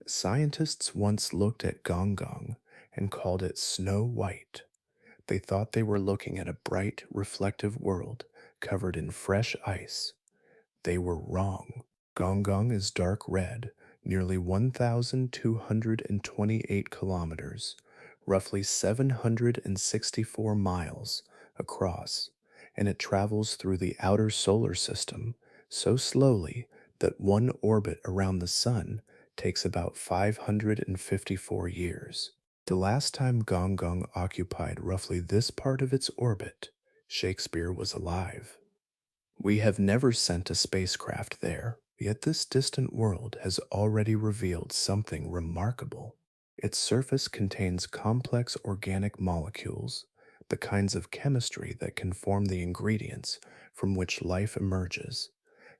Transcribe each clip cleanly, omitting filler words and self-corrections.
Scientists once looked at Gonggong and called it Snow White. They thought they were looking at a bright, reflective world covered in fresh ice. They were wrong. Gonggong is dark red, nearly 1,228 kilometers, roughly 764 miles across, and it travels through the outer solar system so slowly that one orbit around the Sun takes about 554 years. The last time Gonggong occupied roughly this part of its orbit, Shakespeare was alive. We have never sent a spacecraft there, yet this distant world has already revealed something remarkable. Its surface contains complex organic molecules, the kinds of chemistry that can form the ingredients from which life emerges.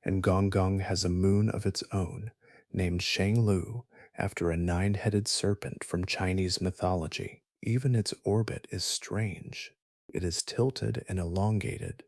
And Gonggong has a moon of its own, named Xiangliu, after a nine-headed serpent from Chinese mythology. Even its orbit is strange. It is tilted and elongated,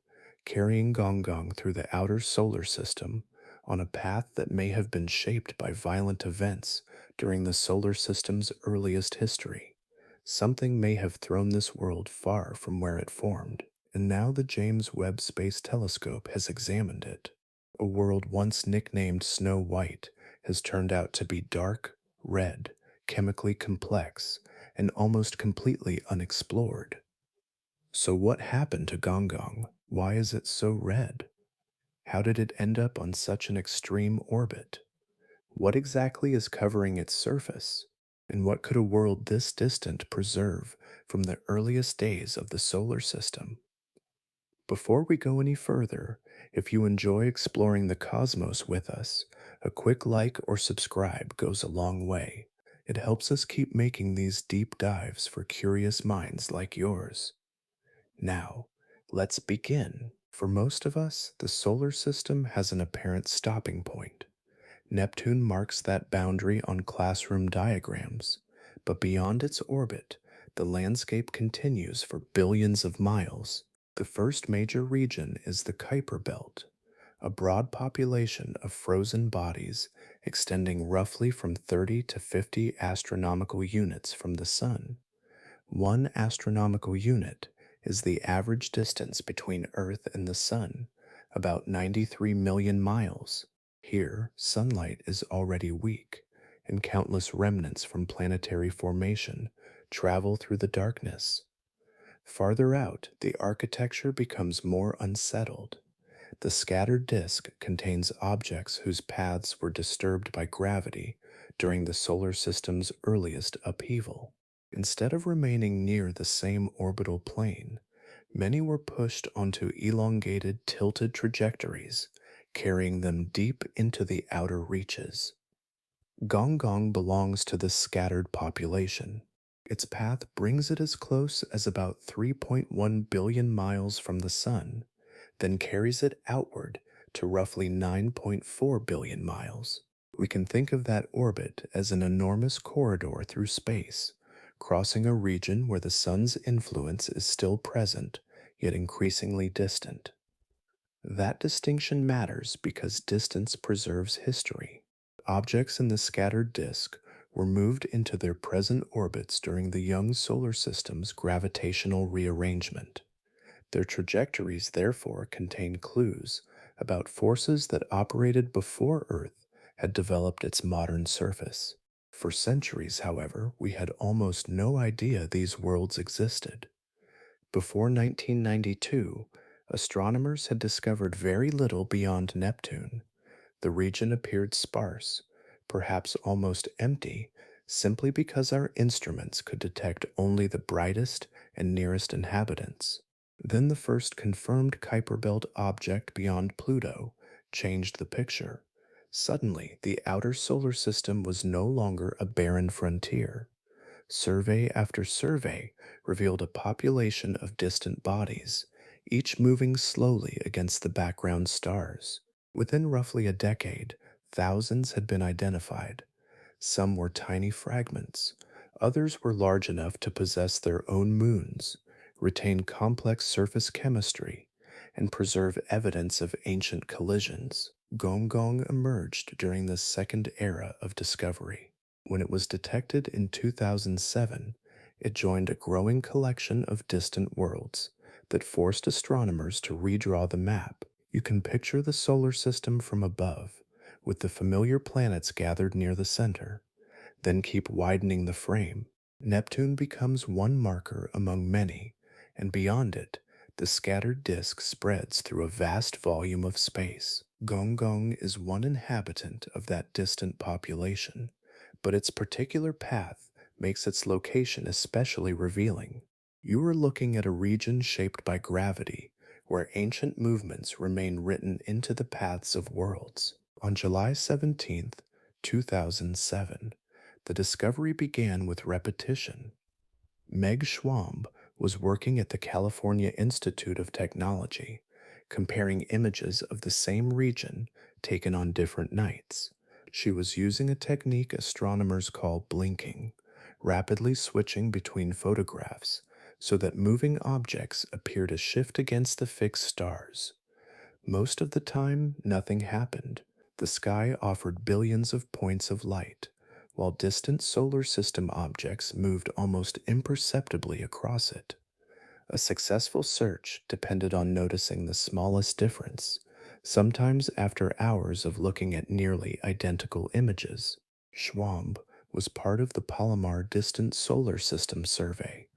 carrying Gonggong through the outer solar system on a path that may have been shaped by violent events during the solar system's earliest history. Something may have thrown this world far from where it formed, and now the James Webb Space Telescope has examined it. A world once nicknamed Snow White has turned out to be dark, red, chemically complex, and almost completely unexplored. So, what happened to Gonggong? Why is it so red? How did it end up on such an extreme orbit? What exactly is covering its surface? And what could a world this distant preserve from the earliest days of the solar system? Before we go any further, if you enjoy exploring the cosmos with us, a quick like or subscribe goes a long way. It helps us keep making these deep dives for curious minds like yours. Now, let's begin. For most of us, the solar system has an apparent stopping point. Neptune marks that boundary on classroom diagrams, but beyond its orbit, the landscape continues for billions of miles. The first major region is the Kuiper Belt, a broad population of frozen bodies extending roughly from 30 to 50 astronomical units from the Sun. One astronomical unit is the average distance between Earth and the Sun, about 93 million miles. Here, sunlight is already weak, and countless remnants from planetary formation travel through the darkness. Farther out, the architecture becomes more unsettled. The scattered disk contains objects whose paths were disturbed by gravity during the solar system's earliest upheaval. Instead of remaining near the same orbital plane, many were pushed onto elongated, tilted trajectories, carrying them deep into the outer reaches. Gonggong belongs to this scattered population. Its path brings it as close as about 3.1 billion miles from the Sun, then carries it outward to roughly 9.4 billion miles. We can think of that orbit as an enormous corridor through space, crossing a region where the Sun's influence is still present, yet increasingly distant. That distinction matters because distance preserves history. Objects in the scattered disk were moved into their present orbits during the young solar system's gravitational rearrangement. Their trajectories therefore contain clues about forces that operated before Earth had developed its modern surface. For centuries, however, we had almost no idea these worlds existed. Before 1992, astronomers had discovered very little beyond Neptune. The region appeared sparse, perhaps almost empty, simply because our instruments could detect only the brightest and nearest inhabitants. Then the first confirmed Kuiper Belt object beyond Pluto changed the picture. Suddenly, the outer solar system was no longer a barren frontier. Survey after survey revealed a population of distant bodies, each moving slowly against the background stars. Within roughly a decade, thousands had been identified. Some were tiny fragments, others were large enough to possess their own moons, retain complex surface chemistry, and preserve evidence of ancient collisions. Gonggong emerged during this second era of discovery. When it was detected in 2007, it joined a growing collection of distant worlds that forced astronomers to redraw the map. You can picture the solar system from above, with the familiar planets gathered near the center. Then keep widening the frame. Neptune becomes one marker among many, and beyond it, the scattered disk spreads through a vast volume of space. Gonggong is one inhabitant of that distant population, but its particular path makes its location especially revealing. You are looking at a region shaped by gravity, where ancient movements remain written into the paths of worlds. On July 17th, 2007, the discovery began with repetition. Meg Schwamb was working at the California Institute of Technology, comparing images of the same region taken on different nights. She was using a technique astronomers call blinking, rapidly switching between photographs so that moving objects appear to shift against the fixed stars. Most of the time, nothing happened. The sky offered billions of points of light, while distant solar system objects moved almost imperceptibly across it. A successful search depended on noticing the smallest difference, sometimes after hours of looking at nearly identical images. Schwamb was part of the Palomar Distant Solar System Survey,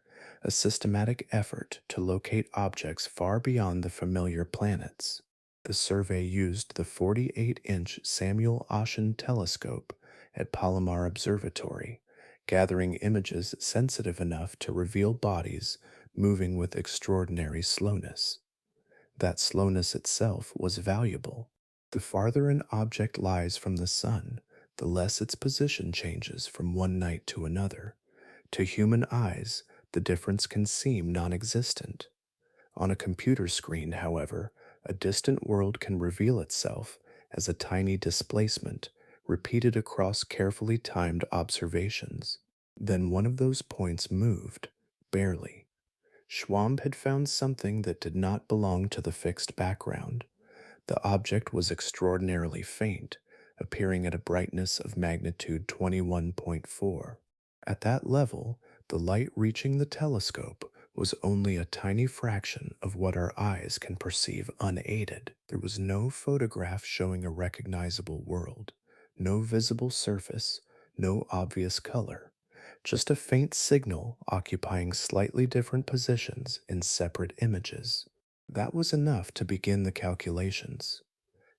a systematic effort to locate objects far beyond the familiar planets. The survey used the 48-inch Samuel Oschin telescope at Palomar Observatory, gathering images sensitive enough to reveal bodies moving with extraordinary slowness. That slowness itself was valuable. The farther an object lies from the sun, the less its position changes from one night to another. To human eyes, the difference can seem non existent. On a computer screen, however, a distant world can reveal itself as a tiny displacement repeated across carefully timed observations. Then one of those points moved, barely. Schwamb had found something that did not belong to the fixed background. The object was extraordinarily faint, appearing at a brightness of magnitude 21.4. At that level, the light reaching the telescope was only a tiny fraction of what our eyes can perceive unaided. There was no photograph showing a recognizable world, no visible surface, no obvious color, just a faint signal occupying slightly different positions in separate images. That was enough to begin the calculations.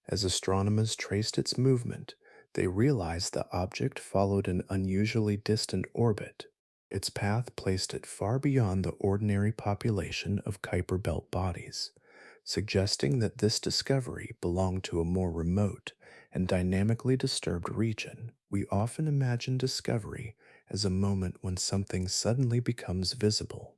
As astronomers traced its movement, they realized the object followed an unusually distant orbit. Its path placed it far beyond the ordinary population of Kuiper Belt bodies, suggesting that this discovery belonged to a more remote and dynamically disturbed region. We often imagine discovery as a moment when something suddenly becomes visible.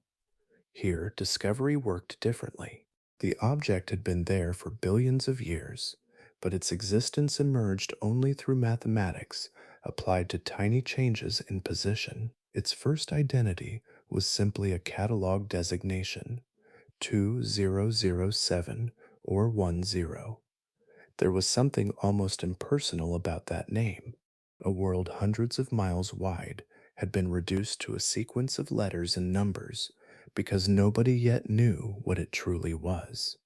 Here, discovery worked differently. The object had been there for billions of years, but its existence emerged only through mathematics applied to tiny changes in position. Its first identity was simply a catalog designation, 2007 or 10. There was something almost impersonal about that name. A world hundreds of miles wide had been reduced to a sequence of letters and numbers because nobody yet knew what it truly was.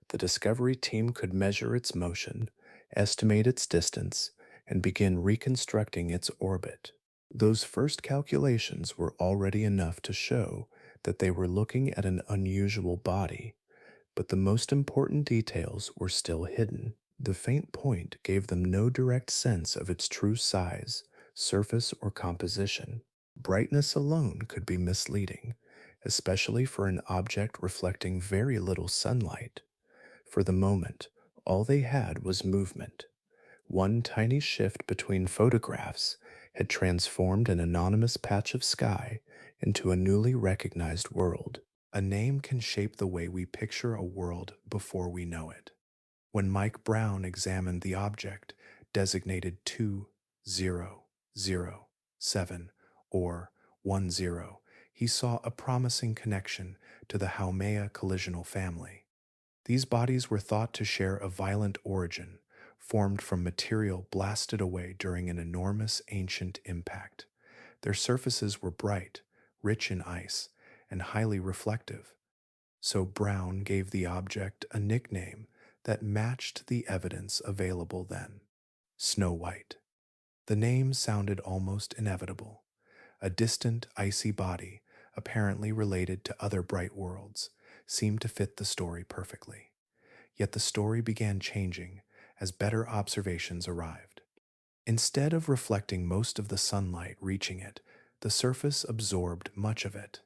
The Discovery team could measure its motion, estimate its distance, and begin reconstructing its orbit. Those first calculations were already enough to show that they were looking at an unusual body, but the most important details were still hidden. The faint point gave them no direct sense of its true size, surface, or composition. Brightness alone could be misleading, especially for an object reflecting very little sunlight. For the moment, all they had was movement. One tiny shift between photographs had transformed an anonymous patch of sky into a newly recognized world. A name can shape the way we picture a world before we know it. When Mike Brown examined the object designated 2007 or 10, he saw a promising connection to the Haumea collisional family. These bodies were thought to share a violent origin, formed from material blasted away during an enormous ancient impact. Their surfaces were bright, rich in ice, and highly reflective, so Brown gave the object a nickname that matched the evidence available then: Snow White. The name sounded almost inevitable. A distant, icy body, apparently related to other bright worlds, seemed to fit the story perfectly. Yet the story began changing as better observations arrived. Instead of reflecting most of the sunlight reaching it, the surface absorbed much of it.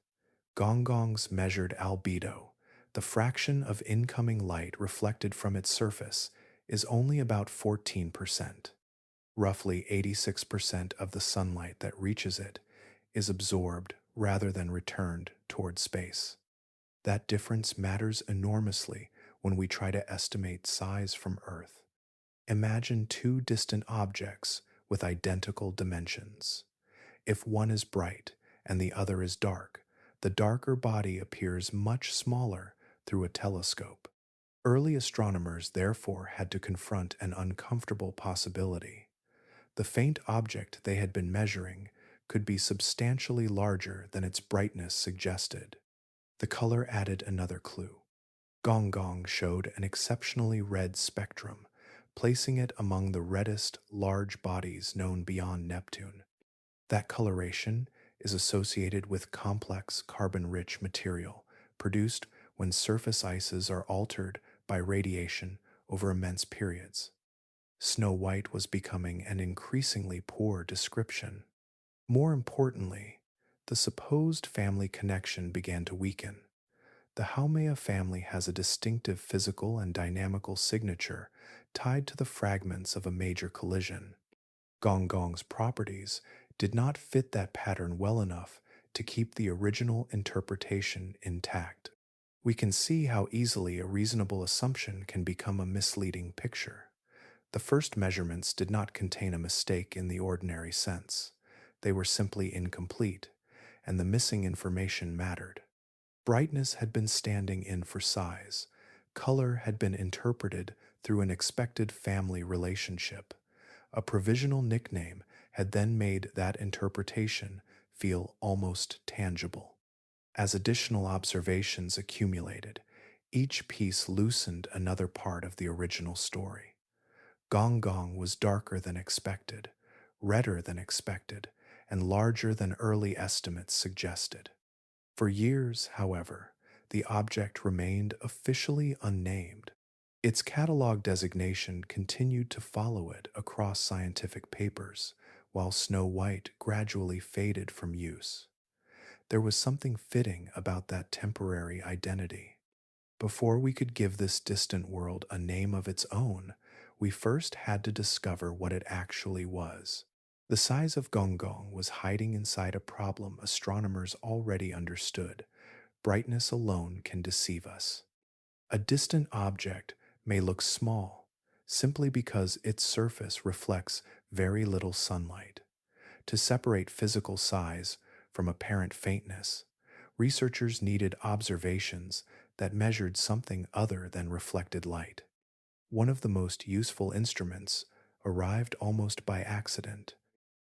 Gonggong's measured albedo, the fraction of incoming light reflected from its surface, is only about 14%. Roughly 86% of the sunlight that reaches it is absorbed rather than returned toward space. That difference matters enormously when we try to estimate size from Earth. Imagine two distant objects with identical dimensions. If one is bright and the other is dark, the darker body appears much smaller through a telescope. Early astronomers therefore had to confront an uncomfortable possibility. The faint object they had been measuring could be substantially larger than its brightness suggested. The color added another clue. Gonggong showed an exceptionally red spectrum, placing it among the reddest large bodies known beyond Neptune. That coloration is associated with complex carbon-rich material produced when surface ices are altered by radiation over immense periods. Snow White was becoming an increasingly poor description. More importantly, the supposed family connection began to weaken. The Haumea family has a distinctive physical and dynamical signature tied to the fragments of a major collision. Gonggong's properties did not fit that pattern well enough to keep the original interpretation intact. We can see how easily a reasonable assumption can become a misleading picture. The first measurements did not contain a mistake in the ordinary sense. They were simply incomplete, and the missing information mattered. Brightness had been standing in for size. Color had been interpreted through an expected family relationship. A provisional nickname had then made that interpretation feel almost tangible. As additional observations accumulated, each piece loosened another part of the original story. Gonggong was darker than expected, redder than expected, and larger than early estimates suggested. For years, however, the object remained officially unnamed. Its catalog designation continued to follow it across scientific papers, while Snow White gradually faded from use. There was something fitting about that temporary identity. Before we could give this distant world a name of its own, we first had to discover what it actually was. The size of Gonggong was hiding inside a problem astronomers already understood. Brightness alone can deceive us. A distant object may look small simply because its surface reflects very little sunlight. To separate physical size from apparent faintness, researchers needed observations that measured something other than reflected light. One of the most useful instruments arrived almost by accident.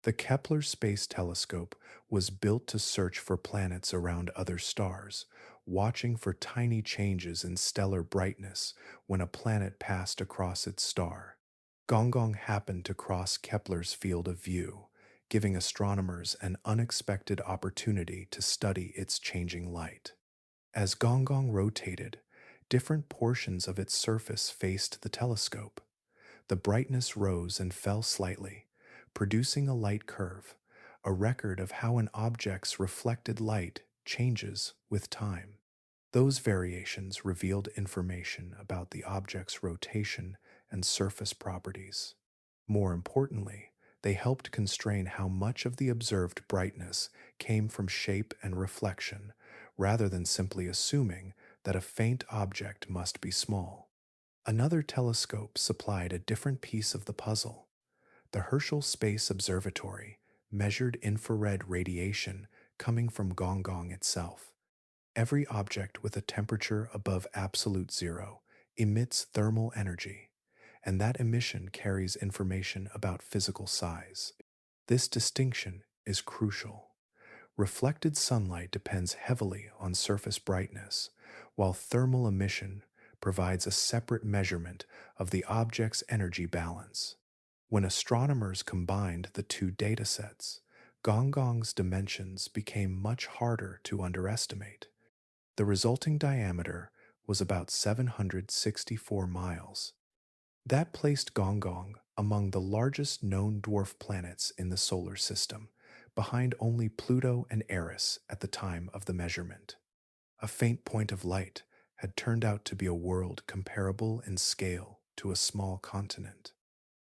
The Kepler Space Telescope was built to search for planets around other stars, watching for tiny changes in stellar brightness when a planet passed across its star. Gonggong happened to cross Kepler's field of view, giving astronomers an unexpected opportunity to study its changing light. As Gonggong rotated, different portions of its surface faced the telescope. The brightness rose and fell slightly, producing a light curve, a record of how an object's reflected light changes with time. Those variations revealed information about the object's rotation and surface properties. More importantly, they helped constrain how much of the observed brightness came from shape and reflection, rather than simply assuming that a faint object must be small. Another telescope supplied a different piece of the puzzle. The Herschel Space Observatory measured infrared radiation coming from Gonggong itself. Every object with a temperature above absolute zero emits thermal energy, and that emission carries information about physical size. This distinction is crucial. Reflected sunlight depends heavily on surface brightness, while thermal emission provides a separate measurement of the object's energy balance. When astronomers combined the two datasets, Gonggong's dimensions became much harder to underestimate. The resulting diameter was about 764 miles. That placed Gonggong among the largest known dwarf planets in the solar system, behind only Pluto and Eris at the time of the measurement. A faint point of light had turned out to be a world comparable in scale to a small continent.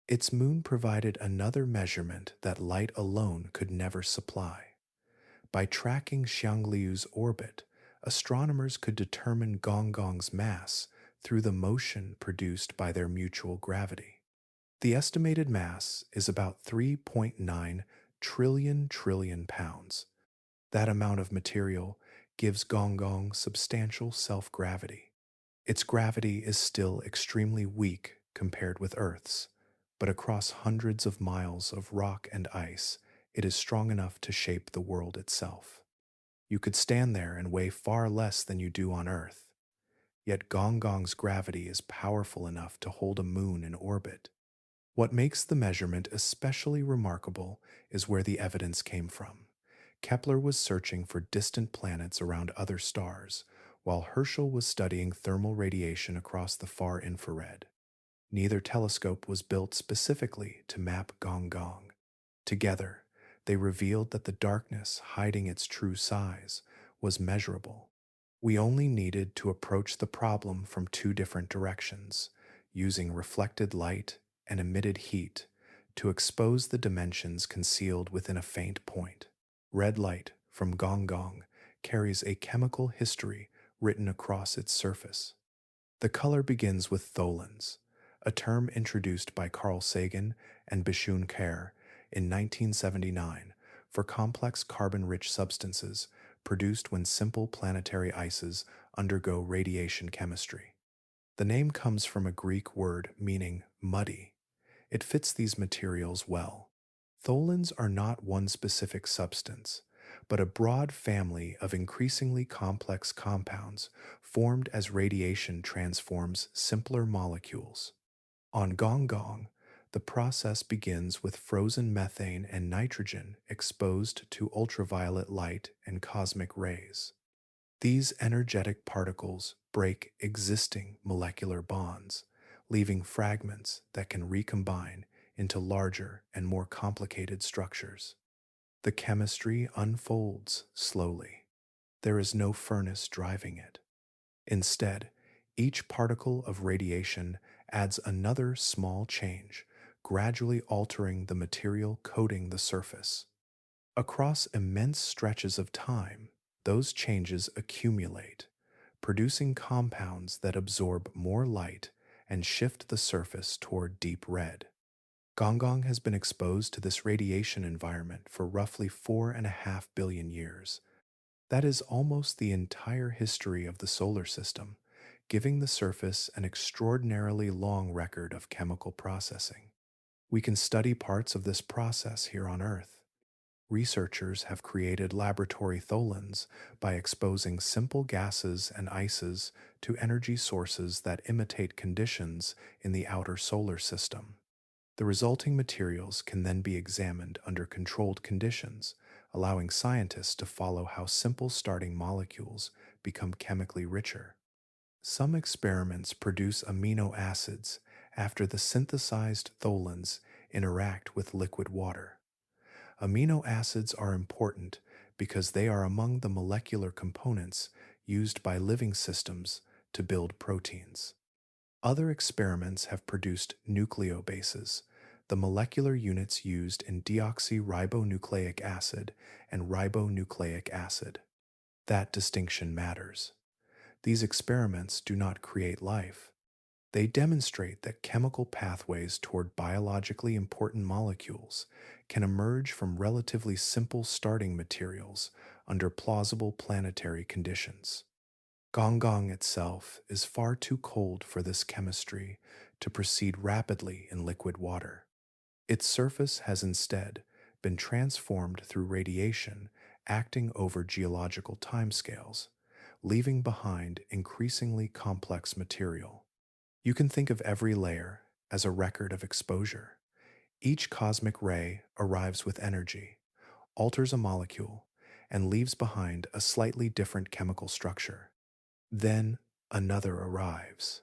Its moon provided another measurement that light alone could never supply. By tracking Xiangliu's orbit, astronomers could determine Gonggong's mass through the motion produced by their mutual gravity. The estimated mass is about 3.9 trillion pounds. That amount of material gives Gonggong substantial self-gravity. Its gravity is still extremely weak compared with Earth's, but across hundreds of miles of rock and ice, it is strong enough to shape the world itself. You could stand there and weigh far less than you do on Earth, yet Gonggong's gravity is powerful enough to hold a moon in orbit. What makes the measurement especially remarkable is where the evidence came from. Kepler was searching for distant planets around other stars, while Herschel was studying thermal radiation across the far infrared. Neither telescope was built specifically to map Gonggong. Together, they revealed that the darkness hiding its true size was measurable. We only needed to approach the problem from two different directions, using reflected light and emitted heat to expose the dimensions concealed within a faint point. Red light from Gonggong carries a chemical history written across its surface. The color begins with tholins, a term introduced by Carl Sagan and Bishun Kher in 1979 for complex carbon-rich substances produced when simple planetary ices undergo radiation chemistry. The name comes from a Greek word meaning muddy. It fits these materials well. Tholins are not one specific substance, but a broad family of increasingly complex compounds formed as radiation transforms simpler molecules. On Gonggong, the process begins with frozen methane and nitrogen exposed to ultraviolet light and cosmic rays. These energetic particles break existing molecular bonds, leaving fragments that can recombine into larger and more complicated structures. The chemistry unfolds slowly. There is no furnace driving it. Instead, each particle of radiation adds another small change, gradually altering the material coating the surface. Across immense stretches of time, those changes accumulate, producing compounds that absorb more light and shift the surface toward deep red. Gonggong has been exposed to this radiation environment for roughly 4.5 billion years. That is almost the entire history of the solar system, giving the surface an extraordinarily long record of chemical processing. We can study parts of this process here on Earth. Researchers have created laboratory tholins by exposing simple gases and ices to energy sources that imitate conditions in the outer solar system. The resulting materials can then be examined under controlled conditions, allowing scientists to follow how simple starting molecules become chemically richer. Some experiments produce amino acids after the synthesized tholins interact with liquid water. Amino acids are important because they are among the molecular components used by living systems to build proteins. Other experiments have produced nucleobases, the molecular units used in deoxyribonucleic acid and ribonucleic acid. That distinction matters. These experiments do not create life. They demonstrate that chemical pathways toward biologically important molecules can emerge from relatively simple starting materials under plausible planetary conditions. Gonggong itself is far too cold for this chemistry to proceed rapidly in liquid water. Its surface has instead been transformed through radiation acting over geological timescales, leaving behind increasingly complex material. You can think of every layer as a record of exposure. Each cosmic ray arrives with energy, alters a molecule, and leaves behind a slightly different chemical structure. Then another arrives,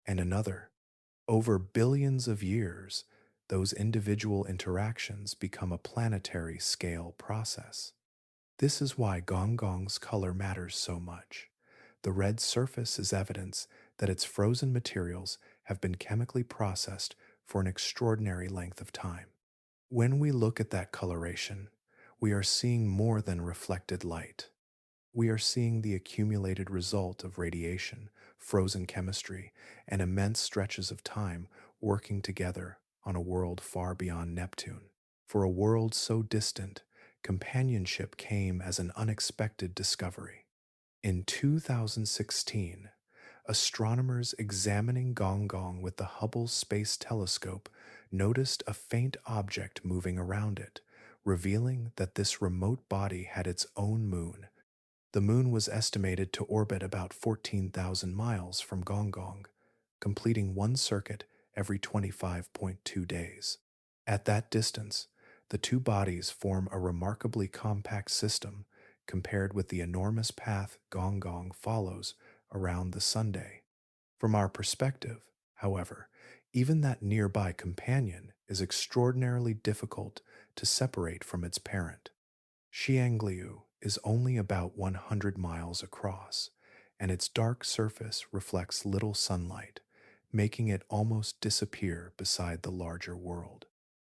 and another. Over billions of years, those individual interactions become a planetary scale process. This is why Gonggong's color matters so much. The red surface is evidence that its frozen materials have been chemically processed for an extraordinary length of time. When we look at that coloration, we are seeing more than reflected light. We are seeing the accumulated result of radiation, frozen chemistry, and immense stretches of time working together on a world far beyond Neptune. For a world so distant, companionship came as an unexpected discovery. In 2016, astronomers examining Gonggong with the Hubble Space Telescope noticed a faint object moving around it, revealing that this remote body had its own moon. The moon was estimated to orbit about 14,000 miles from Gonggong, completing one circuit every 25.2 days. At that distance, the two bodies form a remarkably compact system compared with the enormous path Gonggong follows around the Sunday. From our perspective, however, even that nearby companion is extraordinarily difficult to separate from its parent. Xiangliu is only about 100 miles across, and its dark surface reflects little sunlight, making it almost disappear beside the larger world.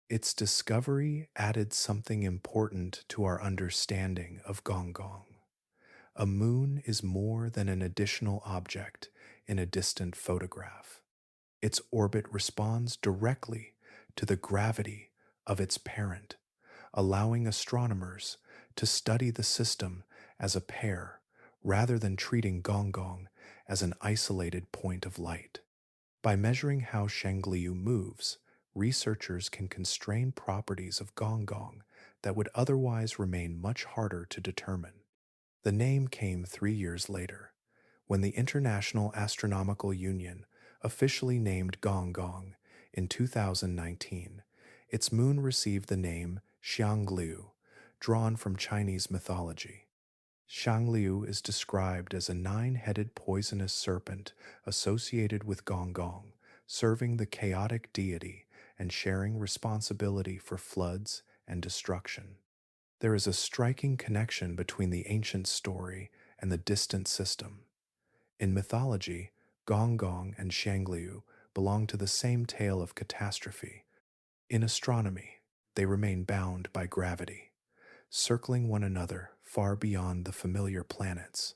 Its discovery added something important to our understanding of Gonggong. A moon is more than an additional object in a distant photograph. Its orbit responds directly to the gravity of its parent, allowing astronomers to study the system as a pair rather than treating Gonggong as an isolated point of light. By measuring how Xiangliu moves, researchers can constrain properties of Gonggong that would otherwise remain much harder to determine. The name came 3 years later, when the International Astronomical Union officially named Gonggong in 2019. Its moon received the name Xiangliu, drawn from Chinese mythology. Xiangliu is described as a nine-headed poisonous serpent associated with Gonggong, serving the chaotic deity and sharing responsibility for floods and destruction. There is a striking connection between the ancient story and the distant system. In mythology, Gonggong and Xiangliu belong to the same tale of catastrophe. In astronomy, they remain bound by gravity, circling one another far beyond the familiar planets.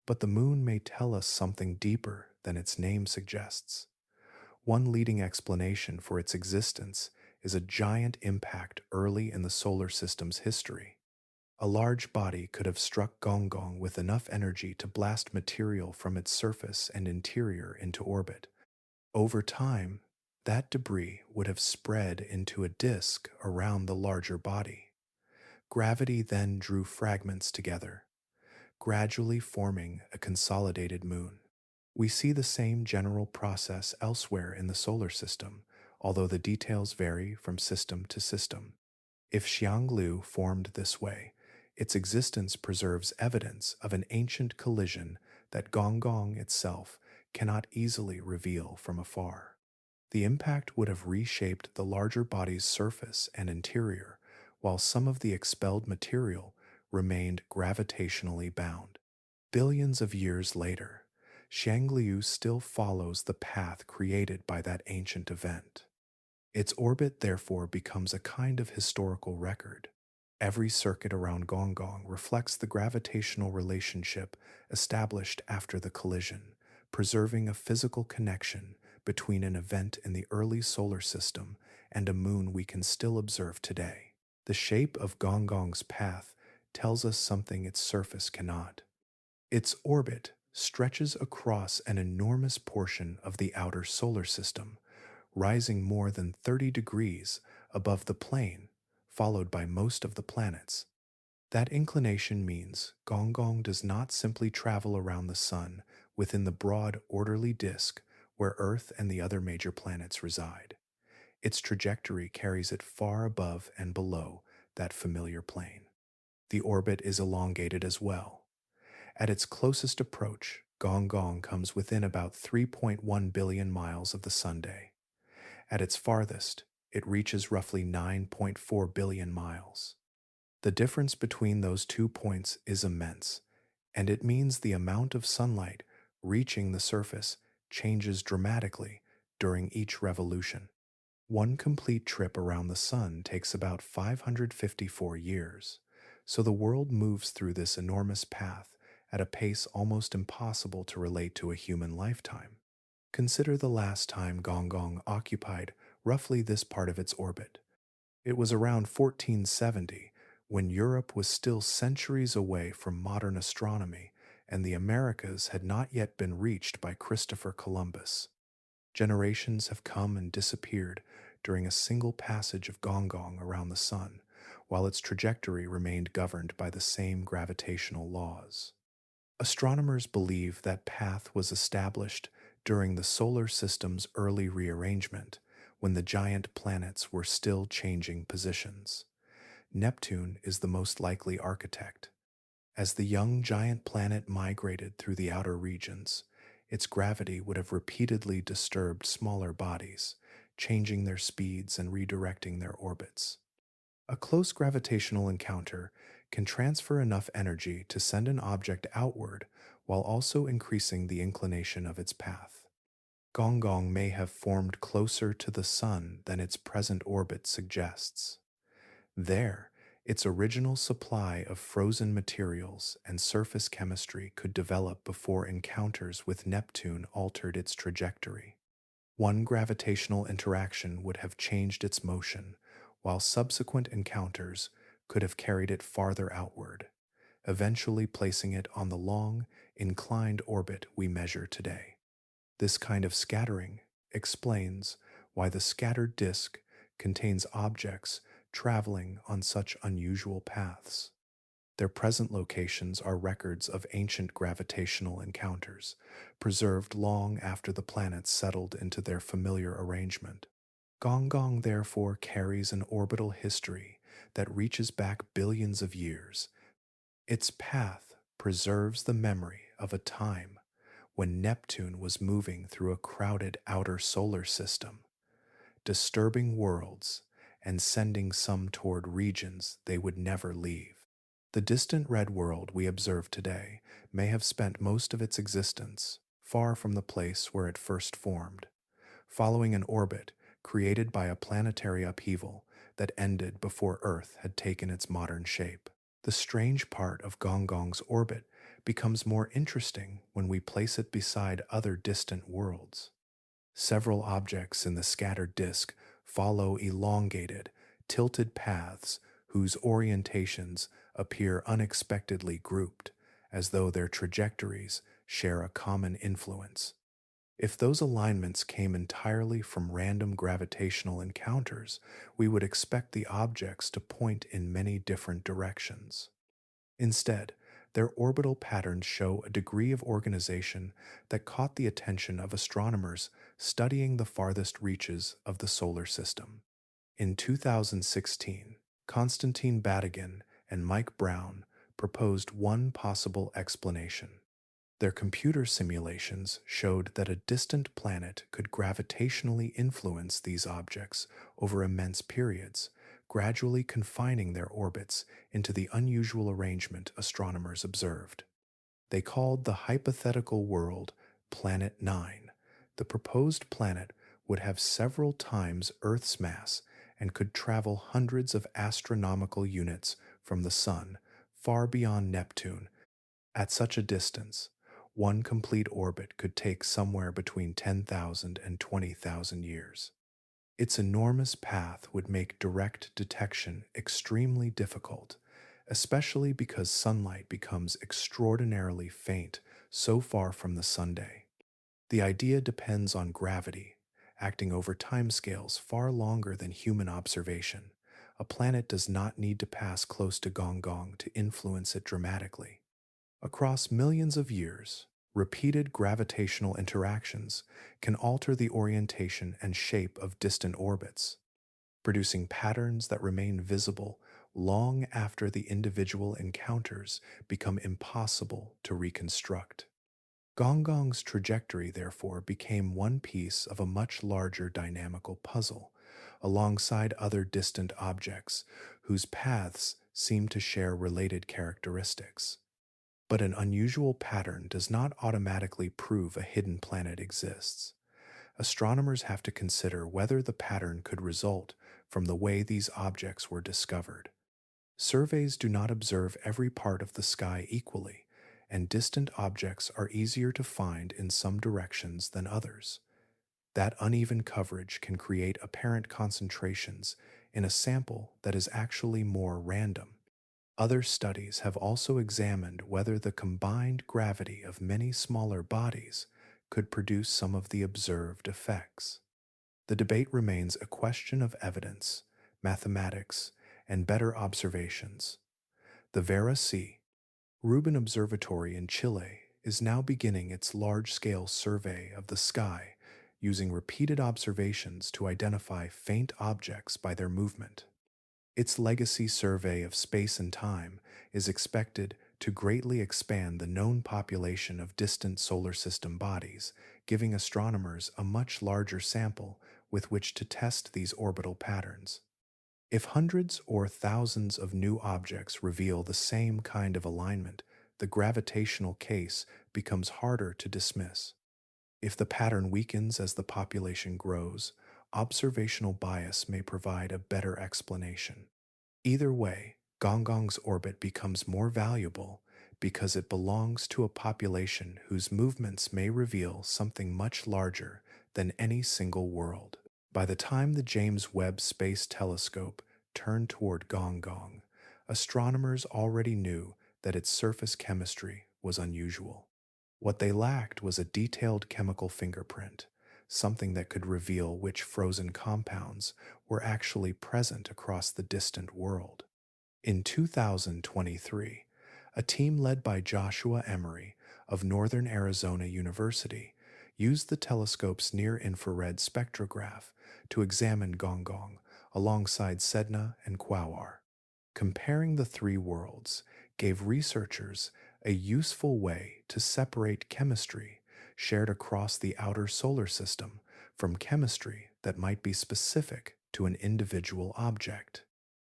But the moon may tell us something deeper than its name suggests. One leading explanation for its existence is a giant impact early in the solar system's history. A large body could have struck Gonggong with enough energy to blast material from its surface and interior into orbit. Over time, that debris would have spread into a disk around the larger body. Gravity then drew fragments together, gradually forming a consolidated moon. We see the same general process elsewhere in the solar system, although the details vary from system to system. If Xiangliu formed this way, its existence preserves evidence of an ancient collision that Gonggong itself cannot easily reveal from afar. The impact would have reshaped the larger body's surface and interior, while some of the expelled material remained gravitationally bound. Billions of years later, Xiangliu still follows the path created by that ancient event. Its orbit therefore becomes a kind of historical record. Every circuit around Gonggong reflects the gravitational relationship established after the collision, preserving a physical connection between an event in the early solar system and a moon we can still observe today. The shape of Gonggong's path tells us something its surface cannot. Its orbit stretches across an enormous portion of the outer solar system, rising more than 30 degrees above the plane, followed by most of the planets. That inclination means Gonggong does not simply travel around the Sun within the broad, orderly disk where Earth and the other major planets reside. Its trajectory carries it far above and below that familiar plane. The orbit is elongated as well. At its closest approach, Gonggong comes within about 3.1 billion miles of the Sunday. At its farthest, it reaches roughly 9.4 billion miles. The difference between those 2 points is immense, and it means the amount of sunlight reaching the surface changes dramatically during each revolution. One complete trip around the sun takes about 554 years, so the world moves through this enormous path at a pace almost impossible to relate to a human lifetime. Consider the last time Gonggong occupied roughly this part of its orbit. It was around 1470, when Europe was still centuries away from modern astronomy and the Americas had not yet been reached by Christopher Columbus. Generations have come and disappeared during a single passage of Gonggong around the sun, while its trajectory remained governed by the same gravitational laws. Astronomers believe that path was established during the solar system's early rearrangement, when the giant planets were still changing positions. Neptune is the most likely architect. As the young giant planet migrated through the outer regions, its gravity would have repeatedly disturbed smaller bodies, changing their speeds and redirecting their orbits. A close gravitational encounter can transfer enough energy to send an object outward while also increasing the inclination of its path. Gonggong may have formed closer to the Sun than its present orbit suggests. There, its original supply of frozen materials and surface chemistry could develop before encounters with Neptune altered its trajectory. One gravitational interaction would have changed its motion, while subsequent encounters could have carried it farther outward, eventually placing it on the long, inclined orbit we measure today. This kind of scattering explains why the scattered disk contains objects traveling on such unusual paths. Their present locations are records of ancient gravitational encounters, preserved long after the planets settled into their familiar arrangement. Gonggong therefore carries an orbital history that reaches back billions of years. Its path preserves the memory of a time when Neptune was moving through a crowded outer solar system, disturbing worlds and sending some toward regions they would never leave. The distant red world we observe today may have spent most of its existence far from the place where it first formed, following an orbit created by a planetary upheaval that ended before Earth had taken its modern shape. The strange part of Gonggong's orbit becomes more interesting when we place it beside other distant worlds. Several objects in the scattered disk follow elongated, tilted paths whose orientations appear unexpectedly grouped, as though their trajectories share a common influence. If those alignments came entirely from random gravitational encounters, we would expect the objects to point in many different directions. Instead, their orbital patterns show a degree of organization that caught the attention of astronomers studying the farthest reaches of the solar system. In 2016, Konstantin Batygin and Mike Brown proposed one possible explanation. Their computer simulations showed that a distant planet could gravitationally influence these objects over immense periods, gradually confining their orbits into the unusual arrangement astronomers observed. They called the hypothetical world Planet 9. The proposed planet would have several times Earth's mass and could travel hundreds of astronomical units from the Sun, far beyond Neptune. At such a distance, one complete orbit could take somewhere between 10,000 and 20,000 years. Its enormous path would make direct detection extremely difficult, especially because sunlight becomes extraordinarily faint so far from the Sunday. The idea depends on gravity, acting over timescales far longer than human observation. A planet does not need to pass close to Gonggong to influence it dramatically. Across millions of years, repeated gravitational interactions can alter the orientation and shape of distant orbits, producing patterns that remain visible long after the individual encounters become impossible to reconstruct. Gonggong's trajectory, therefore, became one piece of a much larger dynamical puzzle, alongside other distant objects whose paths seem to share related characteristics. But an unusual pattern does not automatically prove a hidden planet exists. Astronomers have to consider whether the pattern could result from the way these objects were discovered. Surveys do not observe every part of the sky equally, and distant objects are easier to find in some directions than others. That uneven coverage can create apparent concentrations in a sample that is actually more random. Other studies have also examined whether the combined gravity of many smaller bodies could produce some of the observed effects. The debate remains a question of evidence, mathematics, and better observations. The Vera C. Rubin Observatory in Chile is now beginning its large-scale survey of the sky using repeated observations to identify faint objects by their movement. Its legacy survey of space and time is expected to greatly expand the known population of distant solar system bodies, giving astronomers a much larger sample with which to test these orbital patterns. If hundreds or thousands of new objects reveal the same kind of alignment, the gravitational case becomes harder to dismiss. If the pattern weakens as the population grows, observational bias may provide a better explanation. Either way, Gonggong's orbit becomes more valuable because it belongs to a population whose movements may reveal something much larger than any single world. By the time the James Webb Space Telescope turned toward Gonggong, astronomers already knew that its surface chemistry was unusual. What they lacked was a detailed chemical fingerprint, something that could reveal which frozen compounds were actually present across the distant world. In 2023, a team led by Joshua Emery of Northern Arizona University used the telescope's near-infrared spectrograph to examine Gonggong alongside Sedna and Quaoar. Comparing the three worlds gave researchers a useful way to separate chemistry shared across the outer solar system from chemistry that might be specific to an individual object.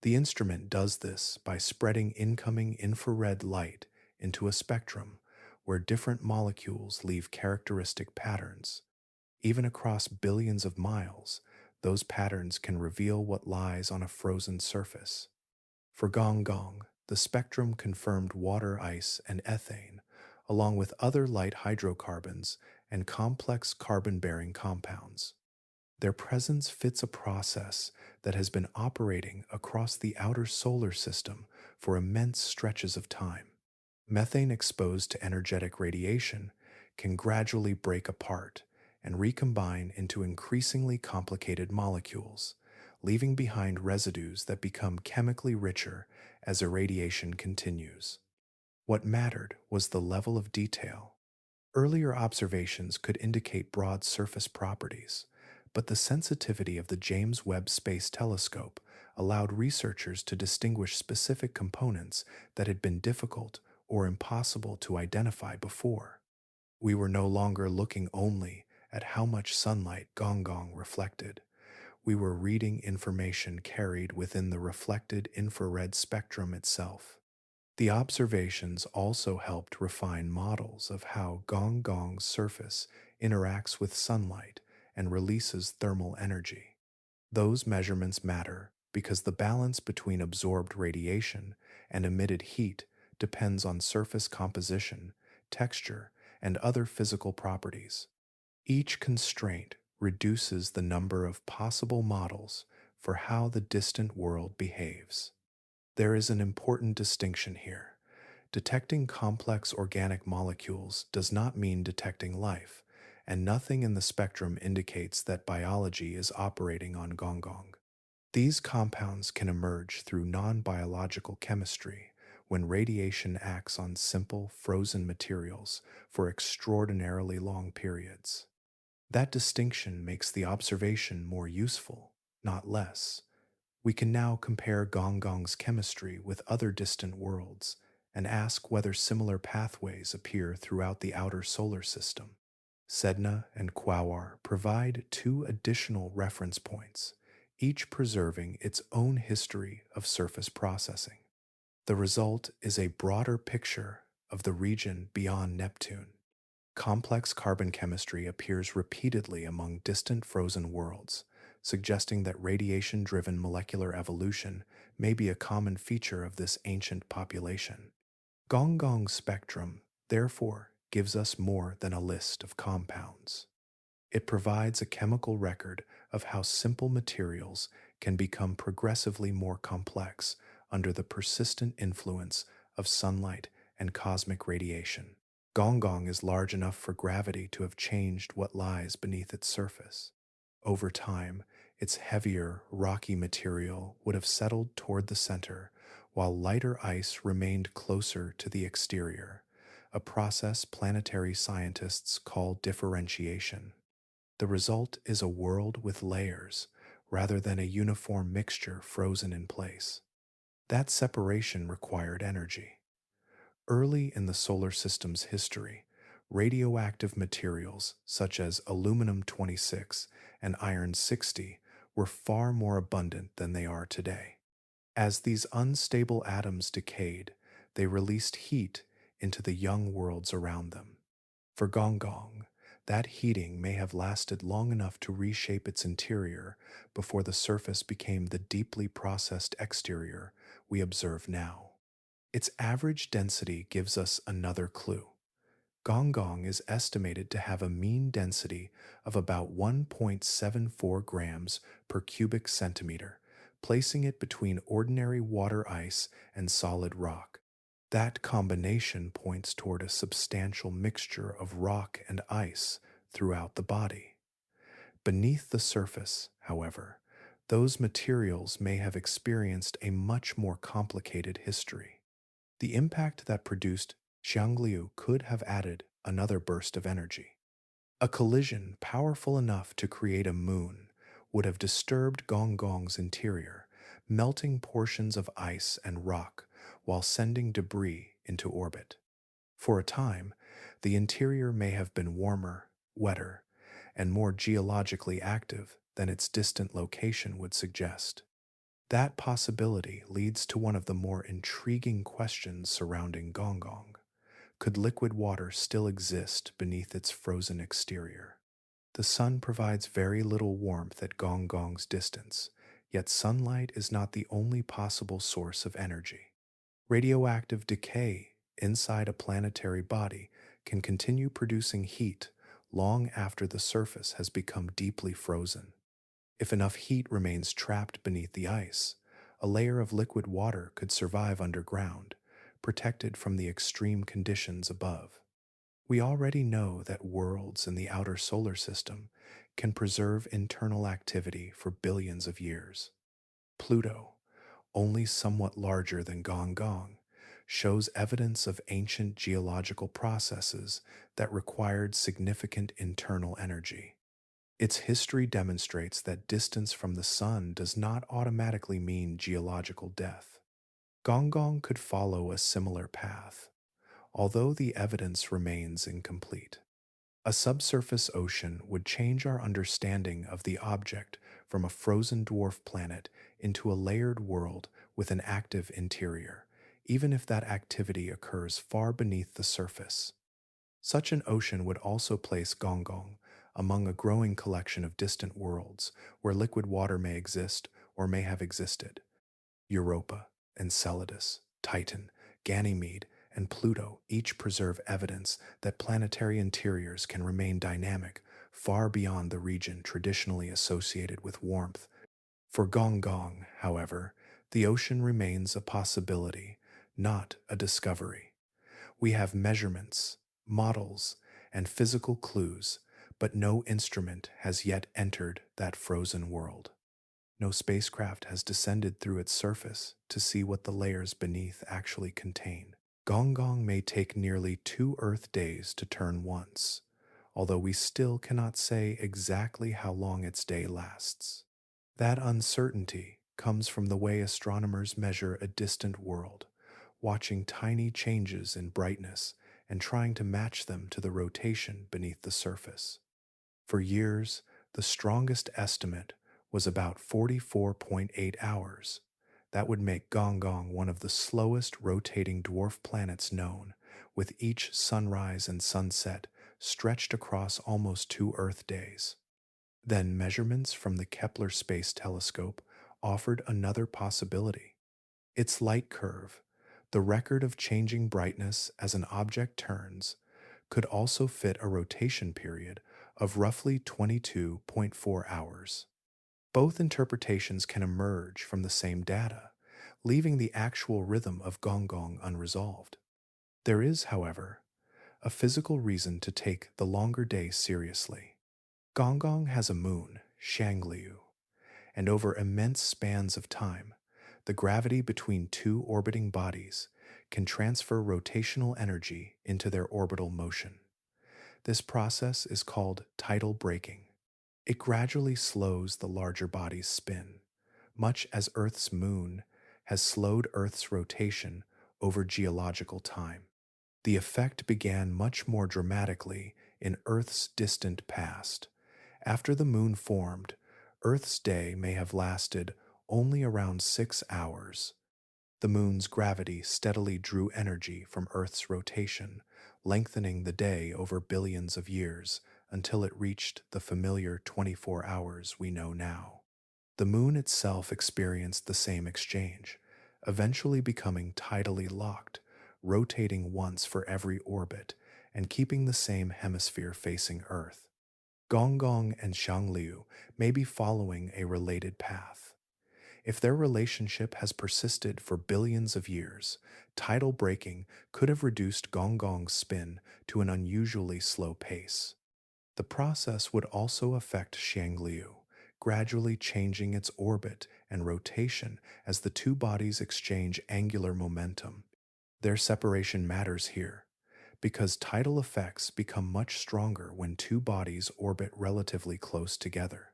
The instrument does this by spreading incoming infrared light into a spectrum where different molecules leave characteristic patterns. Even across billions of miles, those patterns can reveal what lies on a frozen surface. For Gonggong, the spectrum confirmed water ice and ethane, along with other light hydrocarbons and complex carbon-bearing compounds. Their presence fits a process that has been operating across the outer solar system for immense stretches of time. Methane exposed to energetic radiation can gradually break apart and recombine into increasingly complicated molecules, leaving behind residues that become chemically richer as irradiation continues. What mattered was the level of detail. Earlier observations could indicate broad surface properties, but the sensitivity of the James Webb Space Telescope allowed researchers to distinguish specific components that had been difficult or impossible to identify before. We were no longer looking only at how much sunlight Gonggong reflected. We were reading information carried within the reflected infrared spectrum itself. The observations also helped refine models of how Gonggong's surface interacts with sunlight and releases thermal energy. Those measurements matter because the balance between absorbed radiation and emitted heat depends on surface composition, texture, and other physical properties. Each constraint reduces the number of possible models for how the distant world behaves. There is an important distinction here. Detecting complex organic molecules does not mean detecting life, and nothing in the spectrum indicates that biology is operating on Gonggong. These compounds can emerge through non-biological chemistry when radiation acts on simple, frozen materials for extraordinarily long periods. That distinction makes the observation more useful, not less. We can now compare Gonggong's chemistry with other distant worlds and ask whether similar pathways appear throughout the outer solar system. Sedna and Quaoar provide two additional reference points, each preserving its own history of surface processing. The result is a broader picture of the region beyond Neptune. Complex carbon chemistry appears repeatedly among distant frozen worlds, suggesting that radiation driven molecular evolution may be a common feature of this ancient population. Gonggong's spectrum, therefore, gives us more than a list of compounds. It provides a chemical record of how simple materials can become progressively more complex under the persistent influence of sunlight and cosmic radiation. Gonggong is large enough for gravity to have changed what lies beneath its surface. Over time, its heavier, rocky material would have settled toward the center, while lighter ice remained closer to the exterior, a process planetary scientists call differentiation. The result is a world with layers, rather than a uniform mixture frozen in place. That separation required energy. Early in the solar system's history, radioactive materials such as aluminum 26 and iron 60 were far more abundant than they are today. As these unstable atoms decayed, they released heat into the young worlds around them. For Gonggong, that heating may have lasted long enough to reshape its interior before the surface became the deeply processed exterior we observe now. Its average density gives us another clue. Gonggong is estimated to have a mean density of about 1.74 grams per cubic centimeter, placing it between ordinary water ice and solid rock. That combination points toward a substantial mixture of rock and ice throughout the body. Beneath the surface, however, those materials may have experienced a much more complicated history. The impact that produced Xiangliu could have added another burst of energy. A collision powerful enough to create a moon would have disturbed Gonggong's interior, melting portions of ice and rock while sending debris into orbit. For a time, the interior may have been warmer, wetter, and more geologically active than its distant location would suggest. That possibility leads to one of the more intriguing questions surrounding Gonggong. Could liquid water still exist beneath its frozen exterior? The sun provides very little warmth at Gonggong's distance, yet sunlight is not the only possible source of energy. Radioactive decay inside a planetary body can continue producing heat long after the surface has become deeply frozen. If enough heat remains trapped beneath the ice, a layer of liquid water could survive underground, protected from the extreme conditions above. We already know that worlds in the outer solar system can preserve internal activity for billions of years. Pluto, only somewhat larger than Gonggong, shows evidence of ancient geological processes that required significant internal energy. Its history demonstrates that distance from the sun does not automatically mean geological death. Gonggong could follow a similar path, although the evidence remains incomplete. A subsurface ocean would change our understanding of the object from a frozen dwarf planet into a layered world with an active interior, even if that activity occurs far beneath the surface. Such an ocean would also place Gonggong among a growing collection of distant worlds where liquid water may exist or may have existed. Europa, Enceladus, Titan, Ganymede, and Pluto each preserve evidence that planetary interiors can remain dynamic far beyond the region traditionally associated with warmth. For Gonggong, however, the ocean remains a possibility, not a discovery. We have measurements, models, and physical clues, but no instrument has yet entered that frozen world. No spacecraft has descended through its surface to see what the layers beneath actually contain. Gonggong may take nearly 2 Earth days to turn once, although we still cannot say exactly how long its day lasts. That uncertainty comes from the way astronomers measure a distant world, watching tiny changes in brightness and trying to match them to the rotation beneath the surface. For years, the strongest estimate was about 44.8 hours. That would make Gonggong one of the slowest rotating dwarf planets known, with each sunrise and sunset stretched across almost 2 Earth days. Then measurements from the Kepler Space Telescope offered another possibility. Its light curve, the record of changing brightness as an object turns, could also fit a rotation period of roughly 22.4 hours. Both interpretations can emerge from the same data, leaving the actual rhythm of Gonggong unresolved. There is, however, a physical reason to take the longer day seriously. Gonggong has a moon, Xiangliu, and over immense spans of time, the gravity between two orbiting bodies can transfer rotational energy into their orbital motion. This process is called tidal braking. It gradually slows the larger body's spin, much as Earth's moon has slowed Earth's rotation over geological time. The effect began much more dramatically in Earth's distant past. After the moon formed, Earth's day may have lasted only around 6 hours. The moon's gravity steadily drew energy from Earth's rotation, lengthening the day over billions of years until it reached the familiar 24 hours we know now. The moon itself experienced the same exchange, eventually becoming tidally locked, rotating once for every orbit and keeping the same hemisphere facing Earth. Gonggong and Xiangliu may be following a related path. If their relationship has persisted for billions of years, tidal braking could have reduced Gonggong's spin to an unusually slow pace. The process would also affect Xiangliu, gradually changing its orbit and rotation as the two bodies exchange angular momentum. Their separation matters here, because tidal effects become much stronger when two bodies orbit relatively close together,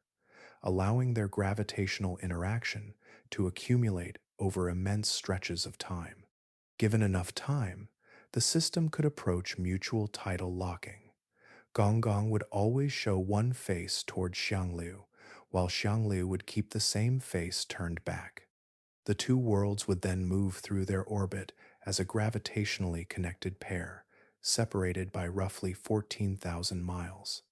allowing their gravitational interaction to accumulate over immense stretches of time. Given enough time, the system could approach mutual tidal locking. Gonggong would always show one face toward Xiangliu, while Xiangliu would keep the same face turned back. The two worlds would then move through their orbit as a gravitationally connected pair, separated by roughly 14,000 miles.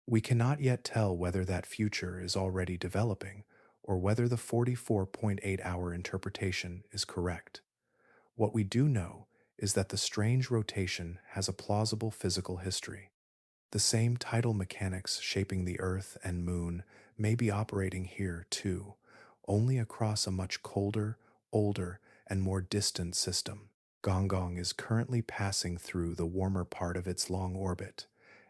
We cannot yet tell whether that future is already developing or whether the 44.8-hour interpretation is correct. What we do know is that the strange rotation has a plausible physical history. The same tidal mechanics shaping the Earth and Moon may be operating here too, only across a much colder, older, and more distant system. Gonggong is currently passing through the warmer part of its long orbit,